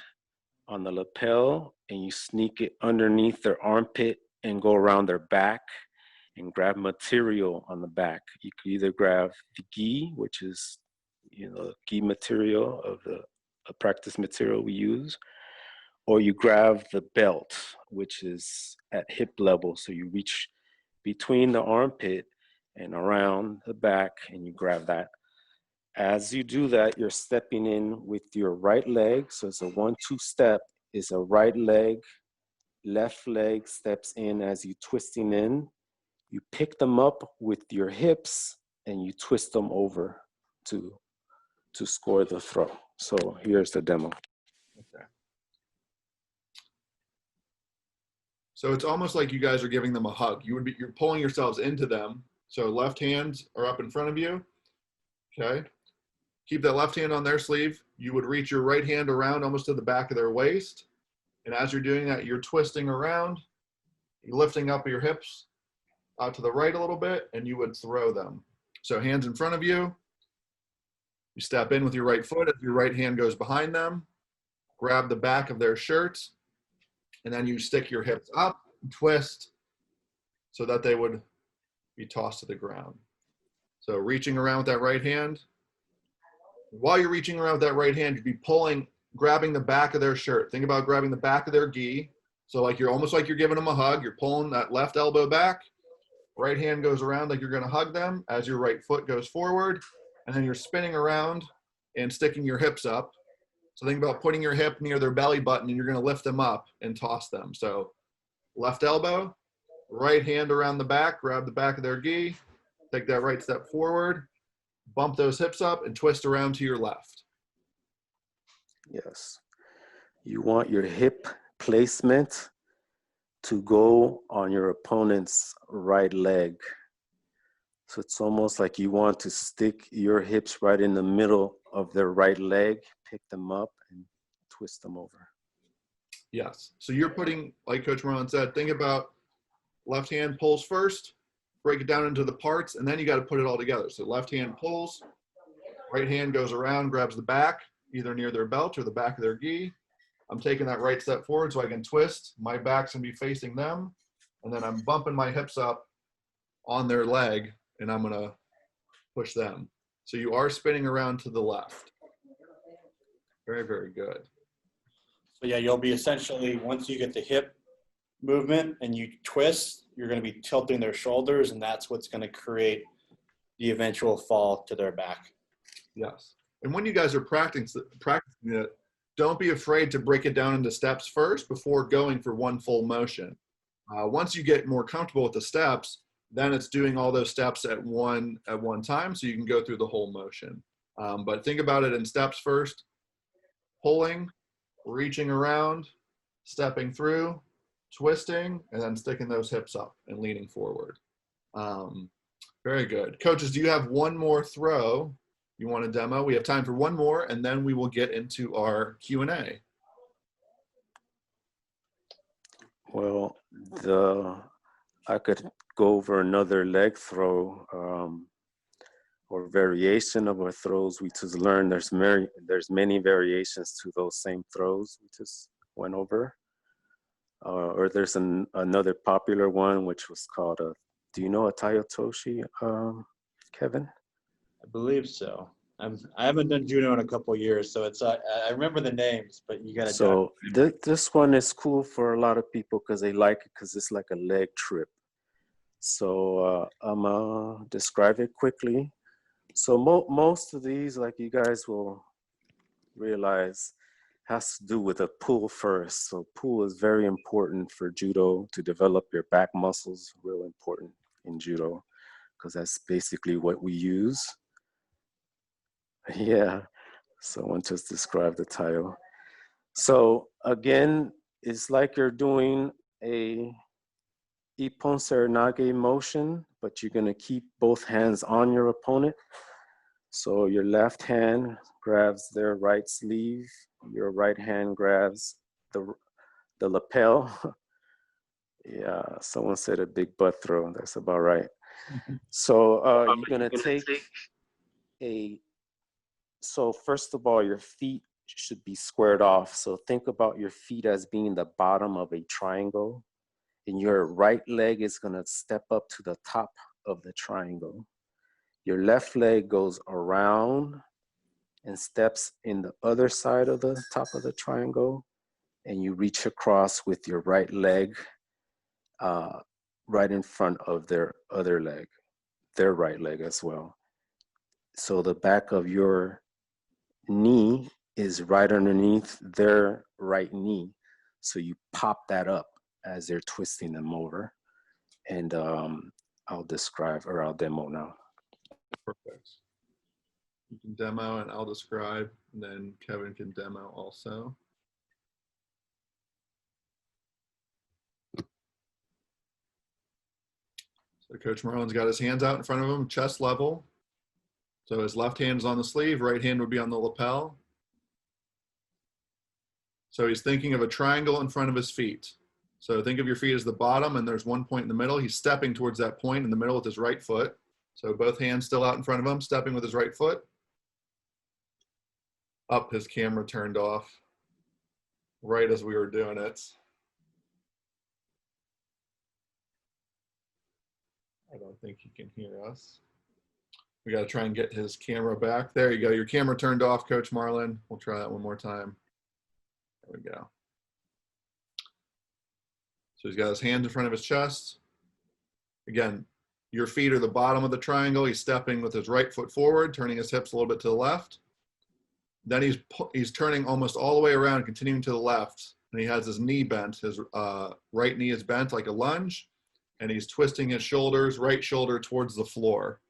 on the lapel, and you sneak it underneath their armpit and go around their back and grab material on the back. You could either grab the Ghee, which is, Ghee material of the practice material we use, or you grab the belt, which is at hip level. So you reach between the armpit and around the back, and you grab that. As you do that, you're stepping in with your right leg. So it's a 1-2 step. Is a right leg, left leg steps in as you twisting in. You pick them up with your hips and you twist them over to score the throw. So here's the demo. Okay. So it's almost like you guys are giving them a hug. You're pulling yourselves into them. So left hands are up in front of you. Okay. Keep that left hand on their sleeve. You would reach your right hand around almost to the back of their waist. And as you're doing that, you're twisting around, you're lifting up your hips out to the right a little bit, and you would throw them. So hands in front of you. You step in with your right foot as your right hand goes behind them. Grab the back of their shirts, and then you stick your hips up, twist, so that they would be tossed to the ground. So reaching around with that right hand. While you're reaching around with that right hand, you'd be grabbing the back of their shirt. Think about grabbing the back of their Ghee. So like you're almost like you're giving them a hug. You're pulling that left elbow back. Right hand goes around like you're going to hug them as your right foot goes forward. And then you're spinning around and sticking your hips up. So think about putting your hip near their belly button, and you're going to lift them up and toss them. So left elbow, right hand around the back, grab the back of their Ghee, take that right step forward, bump those hips up, and twist around to your left. Yes. You want your hip placement to go on your opponent's right leg. So it's almost like you want to stick your hips right in the middle of their right leg, pick them up, and twist them over. Yes. So you're putting, like Coach Marlon said, think about left hand pulls first, break it down into the parts, and then you got to put it all together. So left hand pulls, right hand goes around, grabs the back, either near their belt or the back of their Ghee. I'm taking that right step forward so I can twist. My back's going to be facing them. And then I'm bumping my hips up on their leg, and I'm going to push them. So you are spinning around to the left. Very, very good. So yeah, you'll be essentially, once you get the hip movement and you twist, you're going to be tilting their shoulders, and that's what's going to create the eventual fall to their back. Yes. And when you guys are practicing it, don't be afraid to break it down into steps first before going for one full motion. Once you get more comfortable with the steps, then it's doing all those steps at one time so you can go through the whole motion. But think about it in steps first: pulling, reaching around, stepping through, twisting, and then sticking those hips up and leaning forward. Very good. Coaches, do you have one more throw you want to demo? We have time for one more, and then we will get into our Q&A. Well, I could go over another leg throw or variation of our throws. We just learned there's many variations to those same throws we just went over. Or there's another popular one which was called do you know a Tayatoshi, Kevin? I believe so. I haven't done judo in a couple of years, so it's I remember the names, but you got to. So this one is cool for a lot of people because they like it because it's like a leg trip. So I'm gonna describe it quickly. So most of these, like you guys will realize, has to do with a pull first. So pull is very important for judo to develop your back muscles, real important in judo, because that's basically what we use. Yeah, someone just described the title. So again, it's like you're doing a Ippon Seranage motion, but you're gonna keep both hands on your opponent. So your left hand grabs their right sleeve, your right hand grabs the lapel. Yeah, someone said a big butt throw, that's about right. So you're gonna take so first of all, your feet should be squared off. So think about your feet as being the bottom of a triangle, and your right leg is gonna step up to the top of the triangle. Your left leg goes around and steps in the other side of the top of the triangle, and you reach across with your right leg right in front of their other leg, their right leg as well. So the back of your knee is right underneath their right knee. So you pop that up as they're twisting them over. And I'll describe, or I'll demo now. Perfect. You can demo and I'll describe, and then Kevin can demo also. So Coach Marlon's got his hands out in front of him, chest level. So his left hand is on the sleeve, right hand would be on the lapel. So he's thinking of a triangle in front of his feet. So think of your feet as the bottom, and there's one point in the middle. He's stepping towards that point in the middle with his right foot. So both hands still out in front of him, stepping with his right foot. Up, his camera turned off right as we were doing it. I don't think he can hear us. We got to try and get his camera back. There you go. Your camera turned off, Coach Marlon. We'll try that one more time. There we go. So he's got his hands in front of his chest. Again, your feet are the bottom of the triangle. He's stepping with his right foot forward, turning his hips a little bit to the left. Then he's turning almost all the way around, continuing to the left. And he has his knee bent. His right knee is bent like a lunge. And he's twisting his shoulders, right shoulder towards the floor.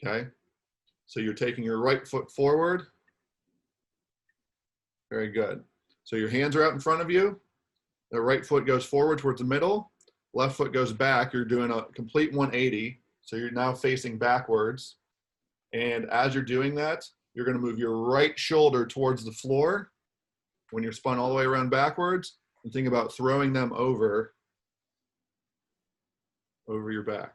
Okay. So you're taking your right foot forward. Very good. So your hands are out in front of you. The right foot goes forward towards the middle. Left foot goes back. You're doing a complete 180. So you're now facing backwards. And as you're doing that, you're going to move your right shoulder towards the floor when you're spun all the way around backwards, and think about throwing them over your back.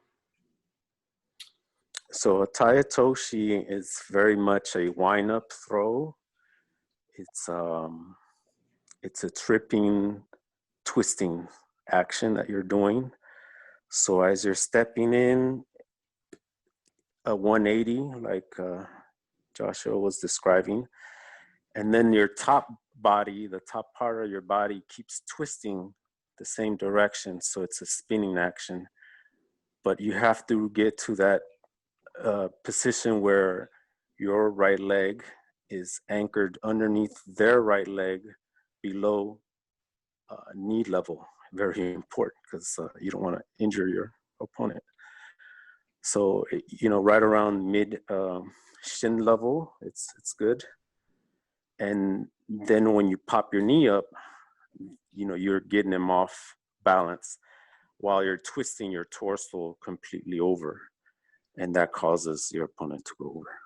So a Tayatoshi is very much a wind-up throw. It's a tripping, twisting action that you're doing. So as you're stepping in, a 180, like Joshua was describing, and then your top body, the top part of your body keeps twisting the same direction. So it's a spinning action, but you have to get to that position where your right leg is anchored underneath their right leg below knee level. Very important, because you don't want to injure your opponent. So, you know, right around mid shin level, it's good. And then when you pop your knee up, you know, you're getting them off balance while you're twisting your torso completely over. And that causes your opponent to go over.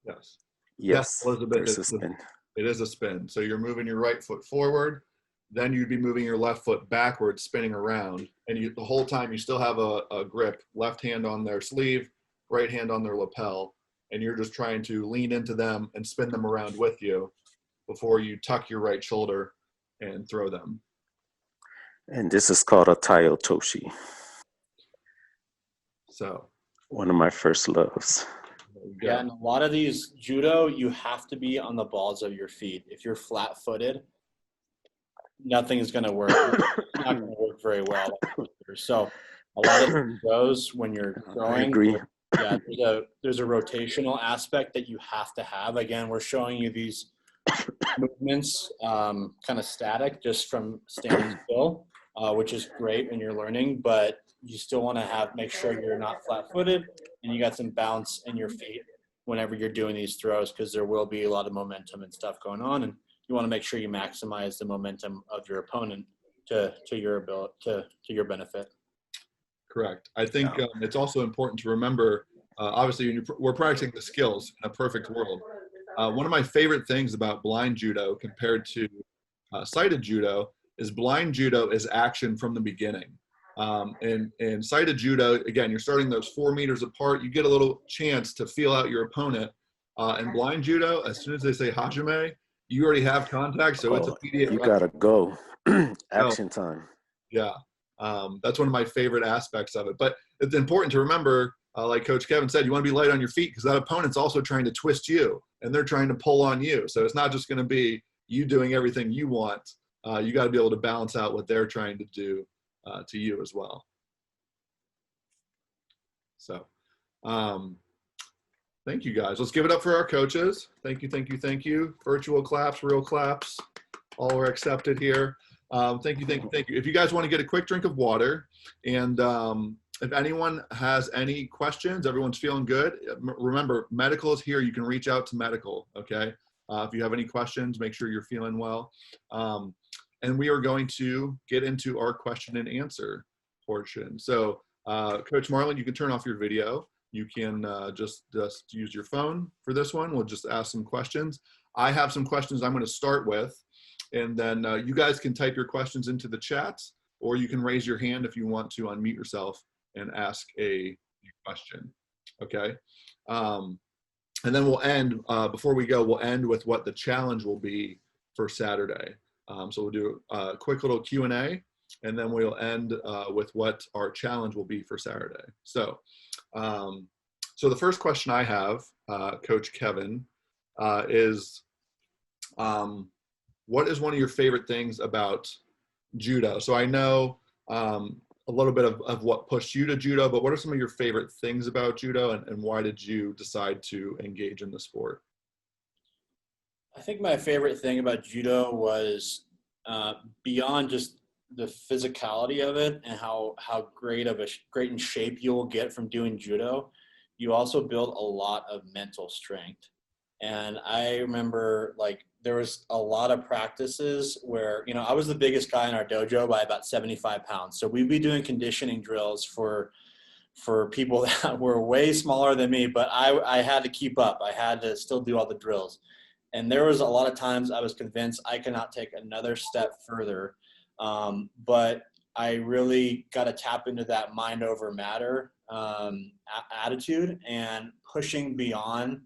Yes. Yes, Elizabeth, there's a spin. It is a spin. So you're moving your right foot forward, then you'd be moving your left foot backwards, spinning around. And the whole time you still have a grip, left hand on their sleeve, right hand on their lapel. And you're just trying to lean into them and spin them around with you before you tuck your right shoulder and throw them. And this is called a Taiatoshi. So one of my first loves. Yeah, and a lot of these judo, you have to be on the balls of your feet. If you're flat-footed, nothing's going to work. It's not going to work very well. So a lot of those, when you're throwing, Yeah, there's a rotational aspect that you have to have. Again, we're showing you these movements kind of static just from standing still, which is great when you're learning, but you still want to make sure you're not flat-footed and you got some bounce in your feet whenever you're doing these throws, because there will be a lot of momentum and stuff going on, and you want to make sure you maximize the momentum of your opponent to your ability, to your benefit. Correct. I think it's also important to remember, obviously, we're practicing the skills in a perfect world. One of my favorite things about blind judo compared to sighted judo is blind judo is action from the beginning. And sighted judo, again, you're starting those 4 meters apart. You get a little chance to feel out your opponent. And blind judo, as soon as they say hajime, you already have contact, so it's immediate. You gotta go. Action time. Yeah. That's one of my favorite aspects of it. But it's important to remember, like Coach Kevin said, you want to be light on your feet because that opponent's also trying to twist you and they're trying to pull on you. So it's not just going to be you doing everything you want. You got to be able to balance out what they're trying to do to you as well. So thank you guys. Let's give it up for our coaches. Thank you, thank you, thank you. Virtual claps, real claps, all are accepted here. Thank you, thank you, thank you. If you guys want to get a quick drink of water, and if anyone has any questions, everyone's feeling good. Remember, medical is here. You can reach out to medical, okay? If you have any questions, make sure you're feeling well. And we are going to get into our question and answer portion. So, Coach Marlon, you can turn off your video. You can just use your phone for this one. We'll just ask some questions. I have some questions I'm going to start with. And then you guys can type your questions into the chat, or you can raise your hand if you want to unmute yourself and ask a question, okay? And then we'll end, before we go, we'll end with what the challenge will be for Saturday. So we'll do a quick little Q&A, and then we'll end with what our challenge will be for Saturday. So, so the first question I have, Coach Kevin, is, what is one of your favorite things about judo? So I know a little bit of what pushed you to judo, but what are some of your favorite things about judo, and why did you decide to engage in the sport? I think my favorite thing about judo was beyond just the physicality of it and how great in shape you will get from doing judo, you also build a lot of mental strength. And I remember, like, there was a lot of practices where, you know, I was the biggest guy in our dojo by about 75 pounds. So we'd be doing conditioning drills for people that were way smaller than me, but I had to keep up. I had to still do all the drills. And there was a lot of times I was convinced I could not take another step further. But I really got to tap into that mind over matter attitude and pushing beyond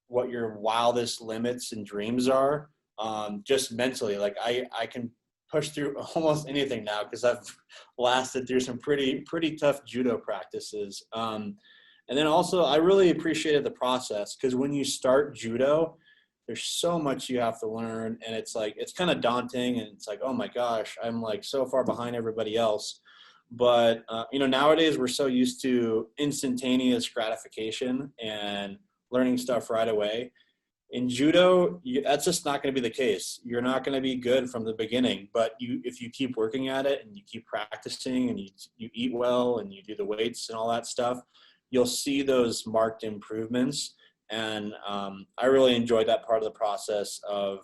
what your wildest limits and dreams are, just mentally. Like I can push through almost anything now because I've lasted through some pretty tough judo practices. And then also I really appreciated the process, because when you start judo, there's so much you have to learn, and it's like, it's kind of daunting, and it's like, oh my gosh, I'm like so far behind everybody else. But you know, nowadays we're so used to instantaneous gratification and learning stuff right away. In judo, that's just not going to be the case. You're not going to be good from the beginning, but if you keep working at it and you keep practicing and you eat well and you do the weights and all that stuff, you'll see those marked improvements. And I really enjoyed that part of the process of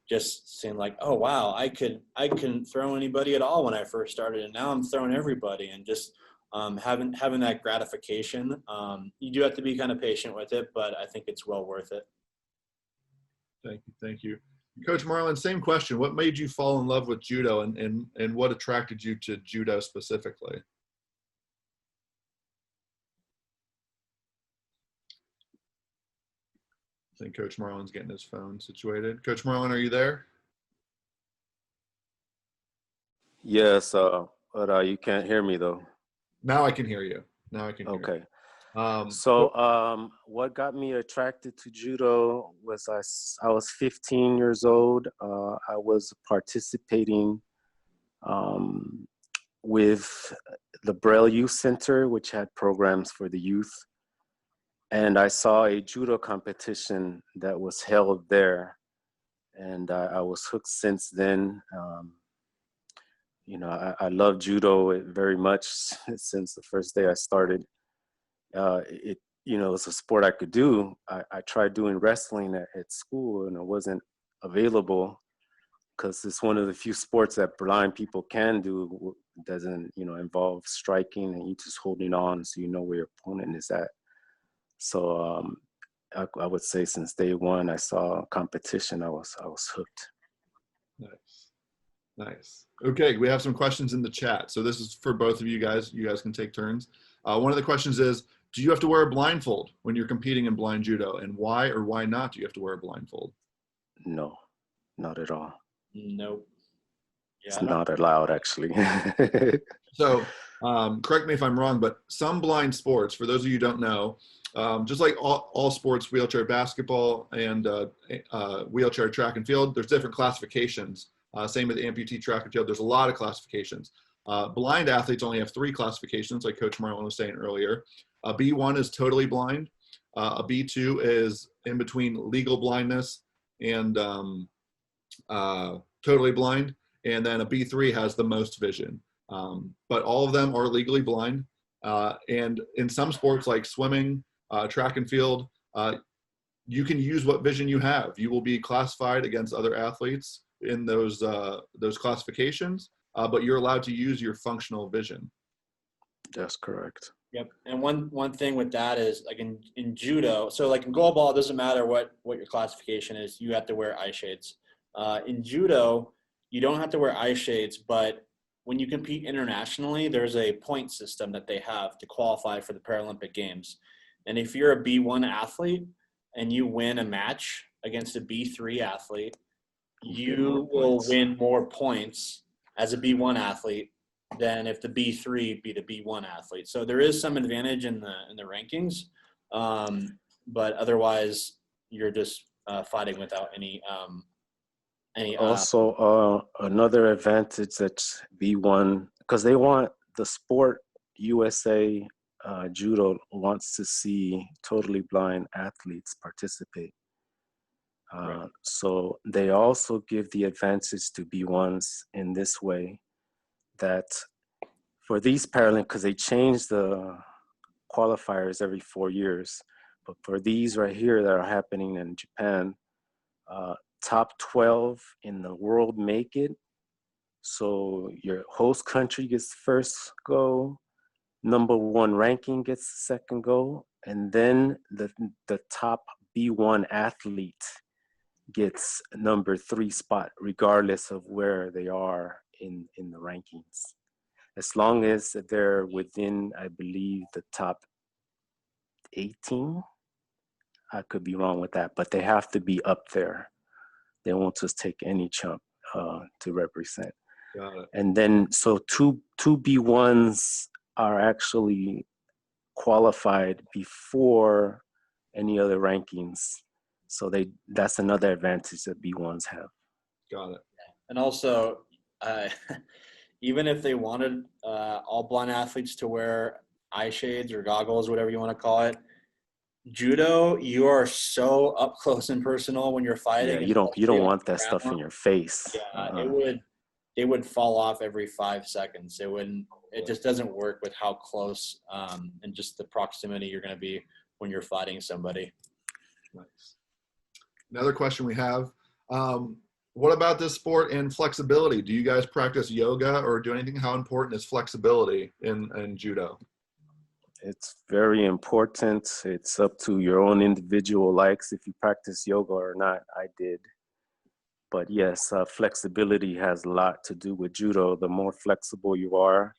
just seeing like, oh wow, I couldn't throw anybody at all when I first started, and now I'm throwing everybody, and just having that gratification. You do have to be kind of patient with it, but I think it's well worth it. Thank you. Coach Marlon, same question. What made you fall in love with judo, and what attracted you to judo specifically? I think Coach Marlon's getting his phone situated. Coach Marlon, are you there? Yes, but you can't hear me though. Now I can hear you. Now I can hear Okay. you. So what got me attracted to judo was I was 15 years old. I was participating with the Braille Youth Center, which had programs for the youth. And I saw a judo competition that was held there, and I was hooked since then. You know, I love judo very much since the first day I started. You know, it's a sport I could do. I tried doing wrestling at school, and it wasn't available because it's one of the few sports that blind people can do. It doesn't, you know, involve striking and you just holding on so you know where your opponent is at. So I would say since day one I saw competition, I was hooked. Nice. Okay, we have some questions in the chat. So this is for both of you guys. You guys can take turns. One of the questions is, do you have to wear a blindfold when you're competing in blind judo? And why or why not do you have to wear a blindfold? No, not at all. Nope. Yeah, It's not allowed, actually. So correct me if I'm wrong, but some blind sports, for those of you who don't know, just like all sports, wheelchair basketball and wheelchair track and field, there's different classifications. Same with amputee track and field. There's a lot of classifications. Blind athletes only have 3 classifications, like Coach Marlon was saying earlier. A B1 is totally blind. A B2 is in between legal blindness and totally blind. And then a B3 has the most vision. But all of them are legally blind. And in some sports like swimming, track and field, you can use what vision you have. You will be classified against other athletes in those classifications, but you're allowed to use your functional vision. That's correct. Yep. And one thing with that is, like in judo, so like in goalball, it doesn't matter what your classification is, you have to wear eye shades. In judo, you don't have to wear eye shades, but when you compete internationally, there's a point system that they have to qualify for the Paralympic Games. And if you're a B1 athlete and you win a match against a B3 athlete, you will win more points as a B1 athlete than if the B3 beat a B1 athlete. So there is some advantage in the rankings, but otherwise you're just fighting without any. Also, another advantage that B1, because they want the sport USA judo wants to see totally blind athletes participate. Right. So they also give the advantage to B1s in this way, that for these Paralympics, because they change the qualifiers every 4 years, but for these right here that are happening in Japan, top 12 in the world make it. So your host country gets first go, number 1 ranking gets second go, and then the top B1 athlete gets number 3 spot, regardless of where they are in the rankings. As long as they're within, I believe, the top 18. I could be wrong with that, but they have to be up there. They won't just take any chump to represent. Got it. And then, so two B1s are actually qualified before any other rankings. So that's another advantage that B1s have. Got it. And also, even if they wanted all blind athletes to wear eye shades or goggles, whatever you want to call it, judo, you are so up close and personal when you're fighting. Yeah, you don't want that stuff in your face. Yeah, it would fall off every 5 seconds. It just doesn't work with how close and just the proximity you're going to be when you're fighting somebody. Nice. Another question we have, what about this sport and flexibility? Do you guys practice yoga or do anything? How important is flexibility in judo? It's very important. It's up to your own individual likes if you practice yoga or not. I did. But yes, flexibility has a lot to do with judo. The more flexible you are,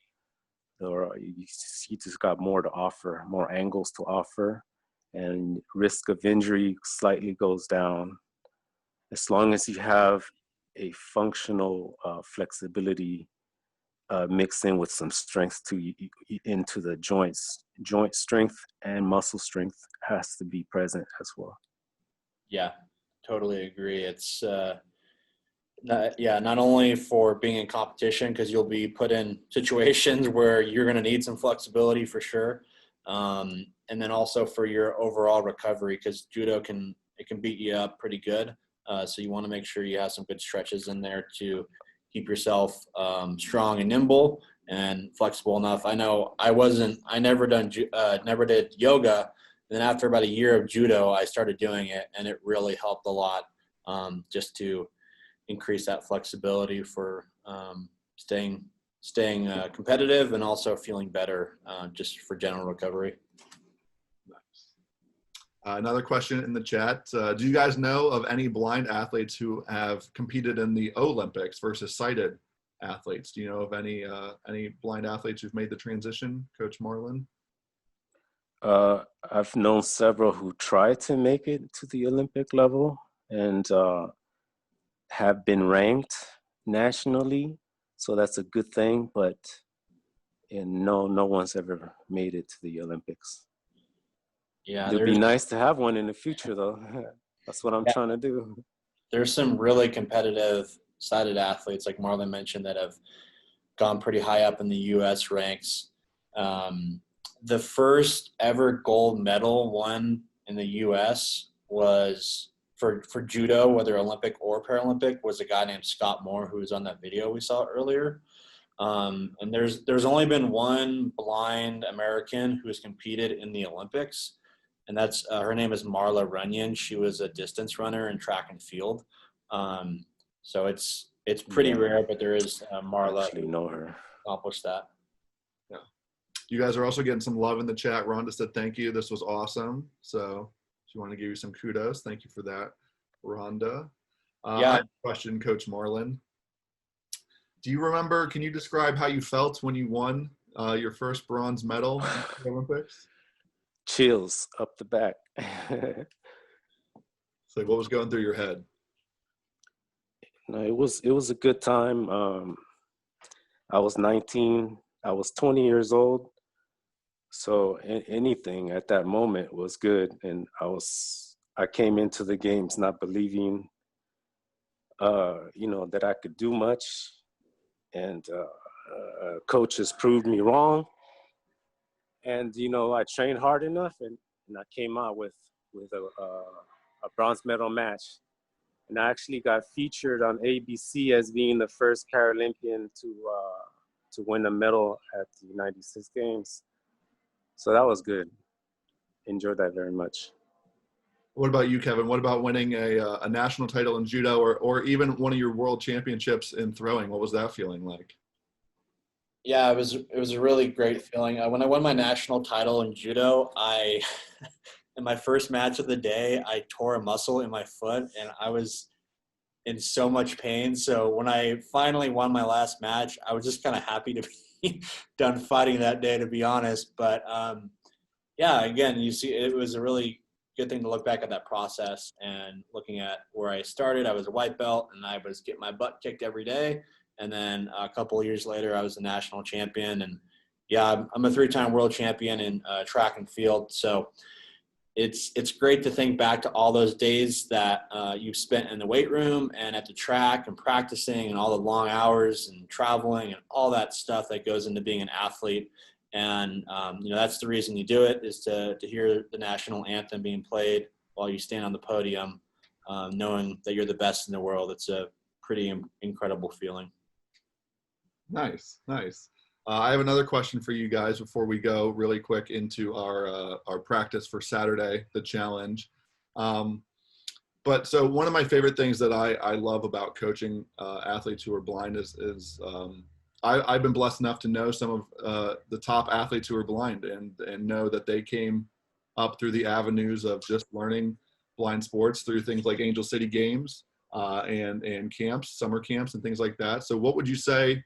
you just got more to offer, more angles to offer, and risk of injury slightly goes down. As long as you have a functional flexibility mixed in with some strength into the joints. Joint strength and muscle strength has to be present as well. Yeah, totally agree. It's not only for being in competition, because you'll be put in situations where you're going to need some flexibility for sure, And then also for your overall recovery, because judo can beat you up pretty good. So you want to make sure you have some good stretches in there to keep yourself strong and nimble and flexible enough. I know I never did yoga. And then after about a year of judo, I started doing it, and it really helped a lot, just to increase that flexibility for staying competitive and also feeling better, just for general recovery. Another question in the chat. Do you guys know of any blind athletes who have competed in the Olympics versus sighted athletes? Do you know of any blind athletes who've made the transition, Coach Marlon? I've known several who tried to make it to the Olympic level and have been ranked nationally. So that's a good thing, but no one's ever made it to the Olympics. Yeah, it'd be nice to have one in the future, though. That's what I'm trying to do. There's some really competitive sighted athletes, like Marlon mentioned, that have gone pretty high up in the U.S. ranks. The first ever gold medal won in the U.S. was for judo, whether Olympic or Paralympic, was a guy named Scott Moore, who was on that video we saw earlier. And there's only been one blind American who has competed in the Olympics, and that's her name is Marla Runyon. She was a distance runner in track and field. So it's pretty rare, but there is Marla. I actually know her. Accomplished that. Yeah. You guys are also getting some love in the chat. Rhonda said thank you. This was awesome. So she wanted to give you some kudos. Thank you for that, Rhonda. I have a question, Coach Marlon. Do you remember, can you describe how you felt when you won your first bronze medal in the Olympics? Chills up the back. So what was going through your head? No, it was a good time. I was 19. I was 20 years old. So anything at that moment was good. And I came into the games not believing, that I could do much. And coaches proved me wrong. And, I trained hard enough and I came out with a bronze medal match. And I actually got featured on ABC as being the first Paralympian to win a medal at the 96 Games. So that was good. Enjoyed that very much. What about you, Kevin? What about winning a national title in judo or even one of your world championships in throwing? What was that feeling like? Yeah, it was a really great feeling. When I won my national title in judo, in my first match of the day, I tore a muscle in my foot and I was in so much pain. So when I finally won my last match, I was just kind of happy to be done fighting that day, to be honest. But again, you see, it was a really good thing to look back at that process and looking at where I started. I was a white belt and I was getting my butt kicked every day. And then a couple of years later, I was a national champion. And I'm a 3-time world champion in track and field. So it's great to think back to all those days that you've spent in the weight room and at the track and practicing and all the long hours and traveling and all that stuff that goes into being an athlete. And, that's the reason you do it, is to hear the national anthem being played while you stand on the podium, knowing that you're the best in the world. It's a pretty incredible feeling. Nice. I have another question for you guys before we go really quick into our practice for Saturday, the challenge. But so one of my favorite things that I love about coaching athletes who are blind is I've been blessed enough to know some of the top athletes who are blind and know that they came up through the avenues of just learning blind sports through things like Angel City Games and camps, summer camps and things like that. So what would you say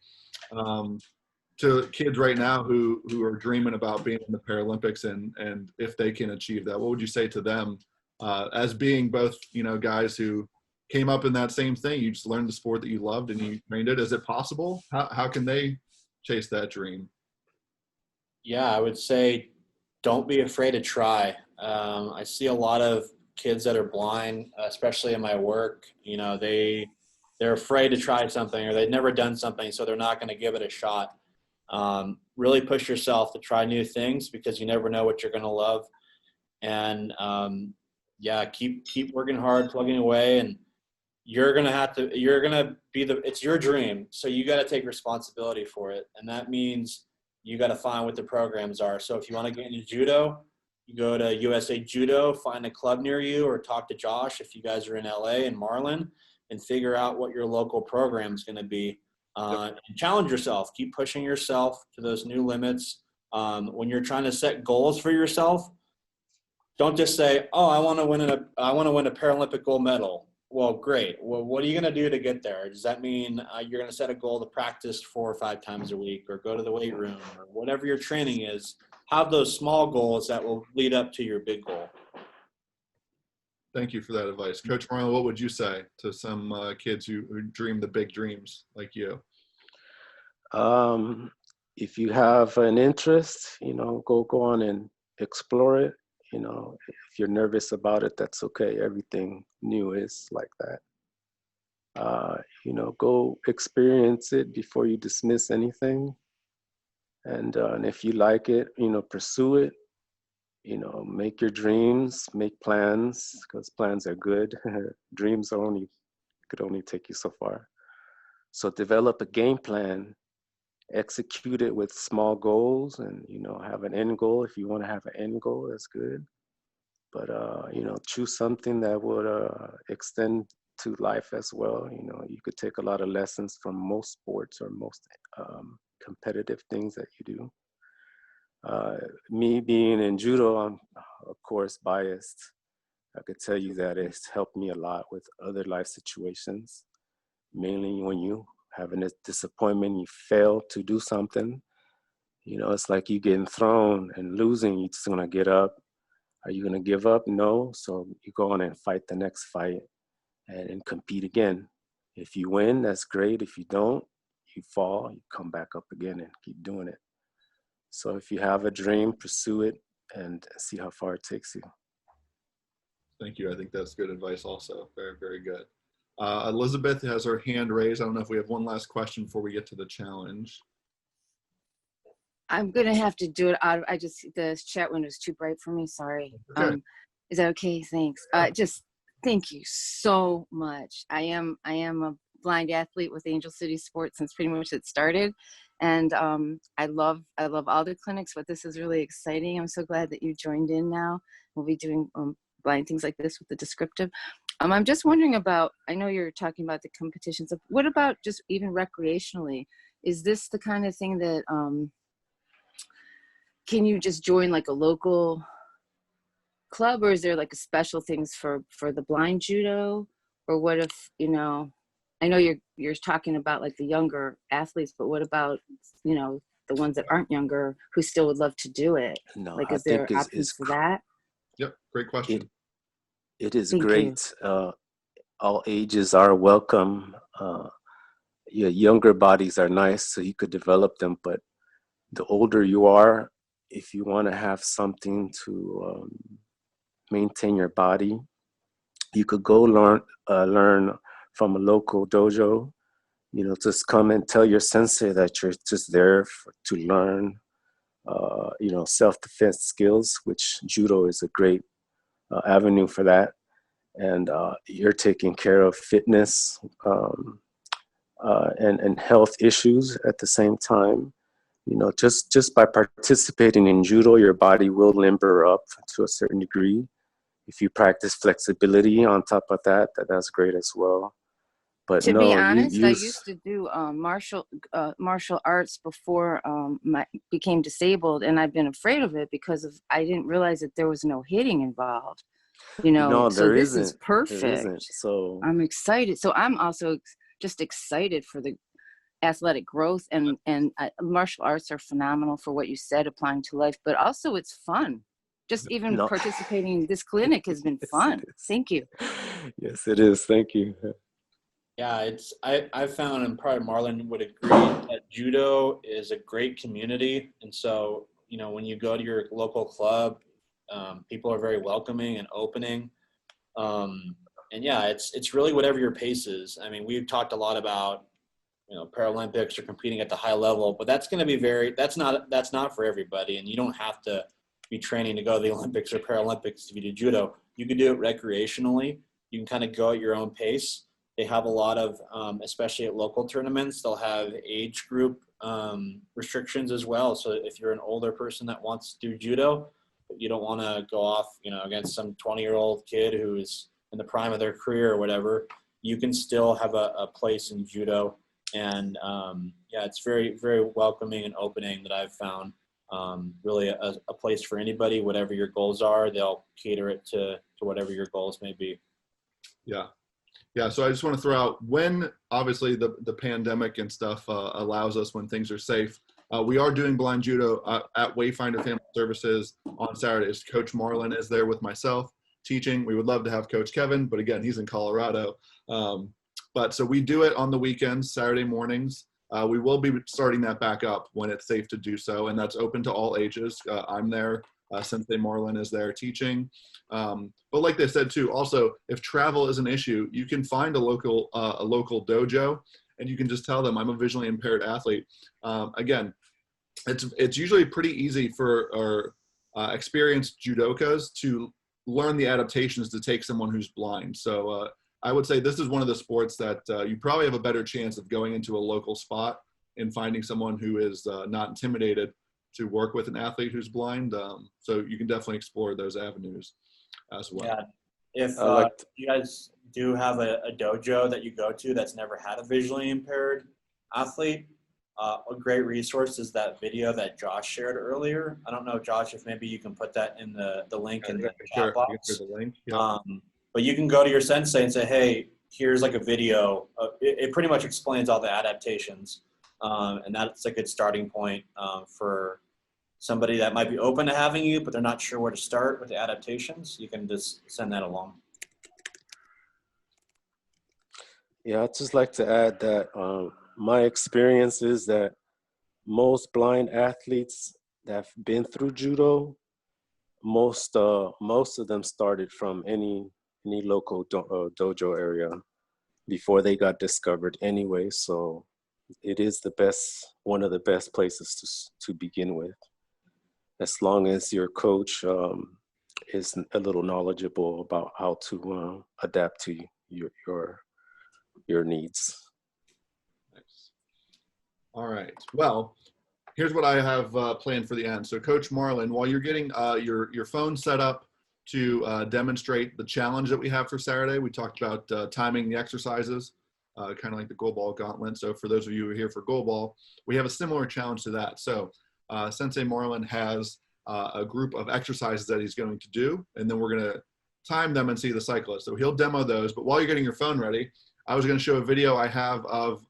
to kids right now who are dreaming about being in the Paralympics and if they can achieve that? What would you say to them as being both, guys who came up in that same thing? You just learned the sport that you loved and you trained it. Is it possible? How can they chase that dream? Yeah, I would say don't be afraid to try. I see a lot of kids that are blind, especially in my work. They're afraid to try something or they've never done something, so they're not going to give it a shot. really push yourself to try new things, because you never know what you're going to love. And keep working hard, plugging away, and you're going to it's your dream. So you got to take responsibility for it. And that means you got to find what the programs are. So if you want to get into judo, you go to USA Judo, find a club near you, or talk to Josh if you guys are in LA and Marlon, and figure out what your local program is going to be. And challenge yourself. Keep pushing yourself to those new limits. When you're trying to set goals for yourself, don't just say, "Oh, I want to win a Paralympic gold medal." Well, great. Well, what are you going to do to get there? Does that mean you're going to set a goal to practice 4 or 5 times a week, or go to the weight room, or whatever your training is? Have those small goals that will lead up to your big goal. Thank you for that advice. Coach Marlon, what would you say to some kids who dream the big dreams like you? If you have an interest, go on and explore it. If you're nervous about it, that's okay. Everything new is like that. Go experience it before you dismiss anything. And if you like it, pursue it. Make your dreams, make plans, because plans are good. Dreams could only take you so far. So develop a game plan, execute it with small goals, and have an end goal. If you want to have an end goal, that's good. But choose something that would extend to life as well. You could take a lot of lessons from most sports or most competitive things that you do. Me being in judo, I'm of course biased. I could tell you that it's helped me a lot with other life situations. Mainly when you have a disappointment, you fail to do something. It's like you getting thrown and losing. You're just gonna get up. Are you gonna give up? No. So you go on and fight the next fight and compete again. If you win, that's great. If you don't, you fall. You come back up again and keep doing it. So if you have a dream, pursue it and see how far it takes you. Thank you. I think that's good advice also. Very, very good. Elizabeth has her hand raised. I don't know if we have one last question before we get to the challenge. I'm going to have to do it out of, the chat window is too bright for me. Sorry. Okay. Is that okay? Thanks. Just thank you so much. I am a blind athlete with Angel City Sports since pretty much it started. And I love all the clinics, but this is really exciting. I'm so glad that you joined in now. We'll be doing blind things like this with the descriptive. I'm just wondering about, I know you're talking about the competitions. What about just even recreationally? Is this the kind of thing that, can you just join like a local club, or is there like a special things for the blind judo? Or what if, I know you're talking about like the younger athletes, but what about, the ones that aren't younger who still would love to do it? No, like, I is there think options for that? Yep, great question. It is Thank great. All ages are welcome. Younger bodies are nice, so you could develop them. But the older you are, if you want to have something to maintain your body, you could go learn from a local dojo. Just come and tell your sensei that you're just there to learn, self-defense skills, which judo is a great avenue for that. And you're taking care of fitness and health issues at the same time. Just by participating in judo, your body will limber up to a certain degree. If you practice flexibility on top of that, that's great as well. But to no, be honest, I used to do martial arts before became disabled, and I've been afraid of it because I didn't realize that there was no hitting involved. No, so this isn't. is perfect. There isn't. So I'm excited. So I'm also just excited for the athletic growth, and martial arts are phenomenal for what you said, applying to life, but also it's fun. Just even participating in this clinic has been fun. Thank you. Yes, it is. Thank you. Yeah, I found, and probably Marlon would agree, that judo is a great community. And so, when you go to your local club, people are very welcoming and opening. And yeah, it's really whatever your pace is. I mean, we've talked a lot about Paralympics or competing at the high level, but that's going to be that's not for everybody. And you don't have to be training to go to the Olympics or Paralympics if you do judo. You can do it recreationally. You can kind of go at your own pace. They have a lot of, especially at local tournaments, they'll have age group restrictions as well. So if you're an older person that wants to do judo, but you don't want to go off, against some 20-year-old kid who is in the prime of their career or whatever, you can still have a place in judo. And it's very, very welcoming and opening that I've found. Really a place for anybody, whatever your goals are, they'll cater it to whatever your goals may be. Yeah. So I just want to throw out, when obviously the pandemic and stuff allows us, when things are safe, we are doing blind judo at Wayfinder Family Services on Saturdays. Coach Marlon is there with myself teaching. We would love to have Coach Kevin, but again, he's in Colorado. But so we do it on the weekends, Saturday mornings. We will be starting that back up when it's safe to do so, and that's open to all ages. I'm there. Sensei Marlon is there teaching. But like they said too, also, if travel is an issue, you can find a local dojo, and you can just tell them, I'm a visually impaired athlete. Again, it's usually pretty easy for our experienced judokas to learn the adaptations to take someone who's blind. So I would say this is one of the sports that you probably have a better chance of going into a local spot and finding someone who is not intimidated to work with an athlete who's blind. So you can definitely explore those avenues as well. Yeah. If you guys do have a dojo that you go to that's never had a visually impaired athlete, a great resource is that video that Josh shared earlier. I don't know, Josh, if maybe you can put that in the link in the chat box. The link. Yeah. But you can go to your sensei and say, hey, here's like a video. It pretty much explains all the adaptations. And that's a good starting point for somebody that might be open to having you, but they're not sure where to start with the adaptations. You can just send that along. Yeah, I'd just like to add that my experience is that most blind athletes that have been through judo, most of them started from any local dojo area before they got discovered anyway. So it is one of the best places to begin with, as long as your coach is a little knowledgeable about how to adapt to your needs. Nice. All right. Well, here's what I have planned for the end. So Coach Marlon, while you're getting your phone set up to demonstrate the challenge that we have for Saturday, we talked about timing the exercises, kind of like the goalball gauntlet. So for those of you who are here for goalball, we have a similar challenge to that. So Sensei Marlon has a group of exercises that he's going to do, and then we're going to time them and see the cyclist. So he'll demo those, but while you're getting your phone ready, I was going to show a video I have of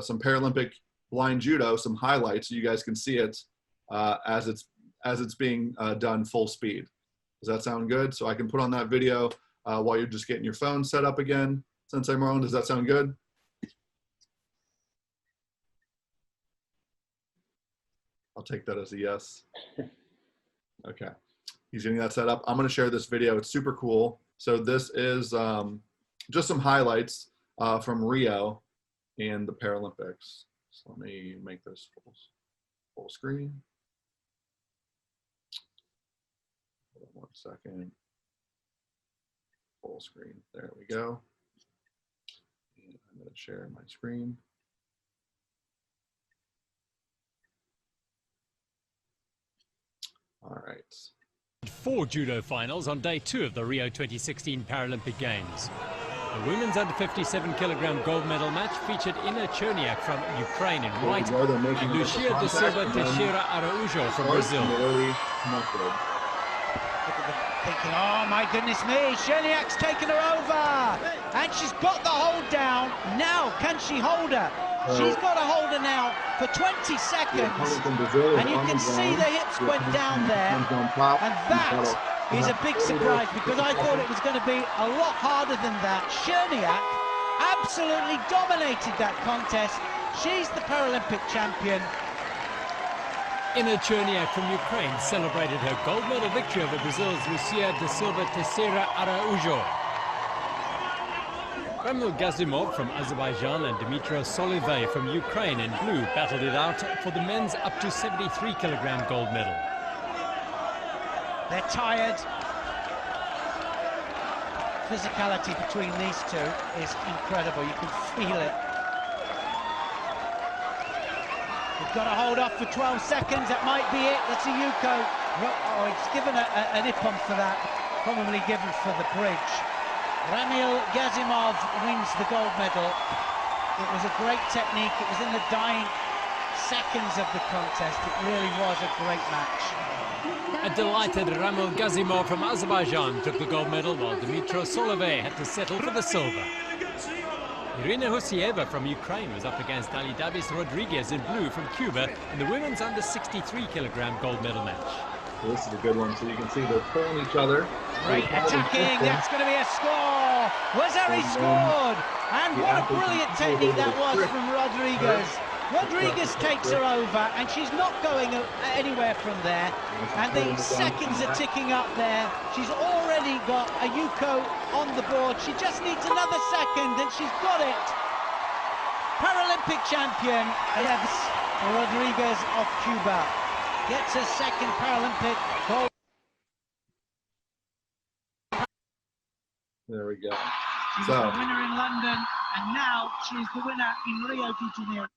some Paralympic blind judo, some highlights, so you guys can see it as it's being done full speed. Does that sound good? So I can put on that video while you're just getting your phone set up again. Sensei Marlon, does that sound good? I'll take that as a yes. Okay. He's getting that set up. I'm going to share this video. It's super cool. So this is just some highlights from Rio and the Paralympics. So let me make this full screen. Hold on 1 second. Full screen. There we go. And I'm going to share my screen. All right. 4 judo finals on day 2 of the Rio 2016 Paralympic Games. The women's under 57 kilogram gold medal match featured Ina Cherniak from Ukraine in white and Lucia da Silva Teixeira Araújo from Brazil. Thinking, oh my goodness me, Cherniak's taken her over, and she's got the hold down. Now, can she hold her? She's got to hold her now for 20 seconds, and you can see the hips went down there, and that is a big surprise, because I thought it was going to be a lot harder than that. Cherniak absolutely dominated that contest. She's the Paralympic champion. Ina Cherniak from Ukraine celebrated her gold medal victory over Brazil's Lucia da Silva Teixeira Araújo. Ramil Gazimov from Azerbaijan and Dmitry Solive from Ukraine in blue battled it out for the men's up to 73-kilogram gold medal. They're tired. Physicality between these two is incredible. You can feel it. We've got to hold off for 12 seconds. That might be it. That's a Yuko. Oh, it's given an Ippon for that. Probably given for the bridge. Ramil Gazimov wins the gold medal. It was a great technique. It was in the dying seconds of the contest. It really was a great match. A delighted Ramil Gazimov from Azerbaijan took the gold medal, while Dmitry Solive had to settle for the silver. Irina Husieva from Ukraine was up against Davis Rodriguez in blue from Cuba in the women's under 63-kilogram gold medal match. So this is a good one. So you can see they're pulling each other. Great attacking. That's going to be a score. Wazari scored. And what a brilliant technique that was from Rodriguez. Rodriguez takes her over, and she's not going anywhere from there. And the seconds are ticking up there. She's already got a Yuko on the board. She just needs another second, and she's got it. Paralympic champion, Rodriguez of Cuba, gets her second Paralympic gold. There we go. She was the winner in London, and now she's the winner in Rio de Janeiro.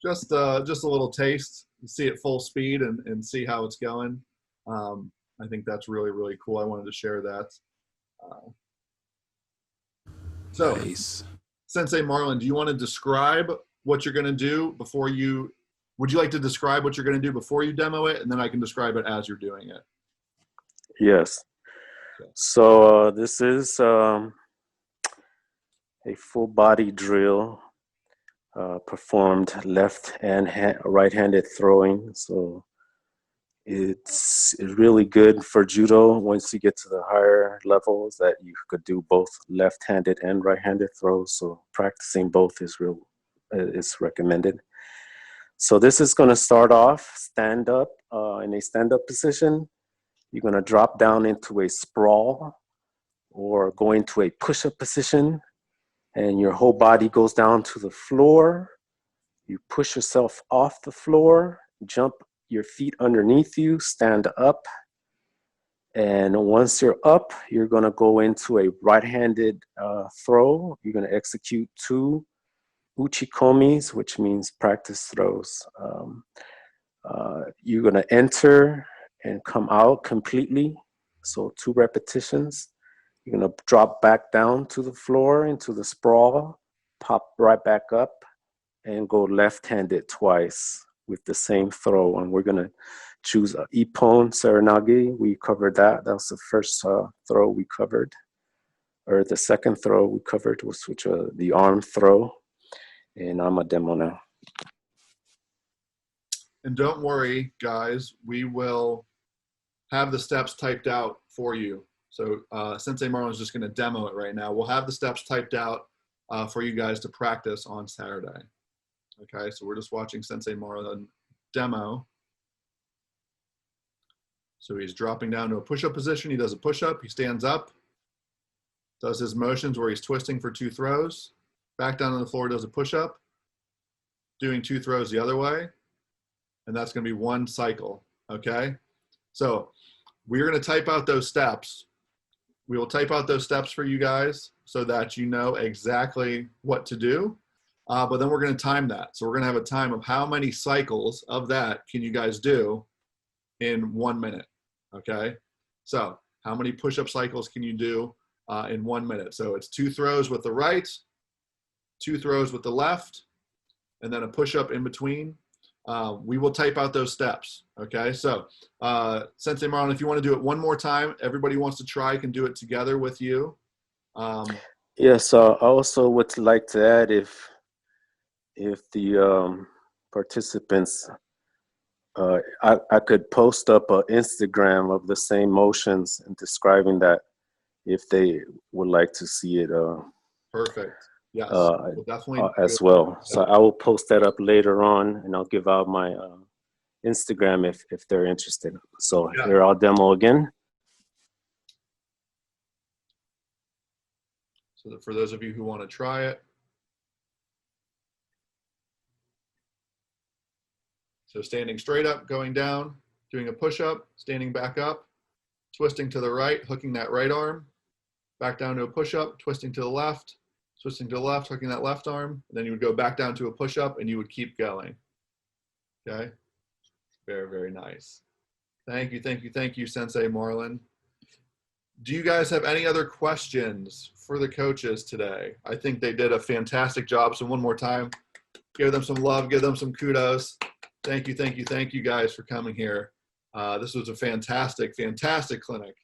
Just a little taste. You see it full speed and see how it's going. I think that's really, really cool. I wanted to share that. So, nice. Sensei Marlon, do you want to describe what you're going to do before you? Would you like to describe what you're going to do before you demo it, and then I can describe it as you're doing it? Yes. So this is a full body drill. Performed left and right-handed throwing, so it's really good for judo. Once you get to the higher levels, that you could do both left-handed and right-handed throws. So practicing both is recommended. So this is going to start off stand up in a stand-up position. You're going to drop down into a sprawl or go into a push-up position. And your whole body goes down to the floor. You push yourself off the floor, jump your feet underneath you, stand up. And once you're up, you're going to go into a right-handed throw. You're going to execute 2 uchikomis, which means practice throws. You're going to enter and come out completely. So 2 repetitions. You're going to drop back down to the floor into the sprawl, pop right back up, and go left-handed twice with the same throw. And we're going to choose Ippon Seranage. We covered that. That was the first throw we covered. Or the second throw we covered was the arm throw. And I'm a demo now. And don't worry, guys. We will have the steps typed out for you. So Sensei Marlon is just going to demo it right now. We'll have the steps typed out for you guys to practice on Saturday. Okay, so we're just watching Sensei Marlon demo. So he's dropping down to a push-up position. He does a push-up. He stands up, does his motions where he's twisting for 2 throws. Back down on the floor, does a push-up, doing 2 throws the other way. And that's going to be 1 cycle, okay? So we're going to type out those steps. We will type out those steps for you guys so that you know exactly what to do. But then we're going to time that. So we're going to have a time of how many cycles of that can you guys do in 1 minute, okay? So how many push-up cycles can you do in 1 minute? So it's 2 throws with the right, 2 throws with the left, and then a push-up in between. We will type out those steps, okay? So Sensei Marlon, if you want to do it one more time, everybody wants to try can do it together with you. Yes, I also would like to add if the participants, I could post up an Instagram of the same motions and describing that if they would like to see it. Perfect. Yes, we'll definitely as well. So I will post that up later on, and I'll give out my Instagram if they're interested. So yeah. Here I'll demo again. So that for those of you who want to try it. So standing straight up, going down, doing a push-up, standing back up, twisting to the right, hooking that right arm, back down to a push-up, twisting to the left, twisting to the left, hooking that left arm, and then you would go back down to a push-up and you would keep going. Okay? Very, very nice. Thank you, thank you, thank you, Sensei Marlon. Do you guys have any other questions for the coaches today? I think they did a fantastic job. So one more time, give them some love, give them some kudos. Thank you, thank you, thank you guys for coming here. This was a fantastic, fantastic clinic.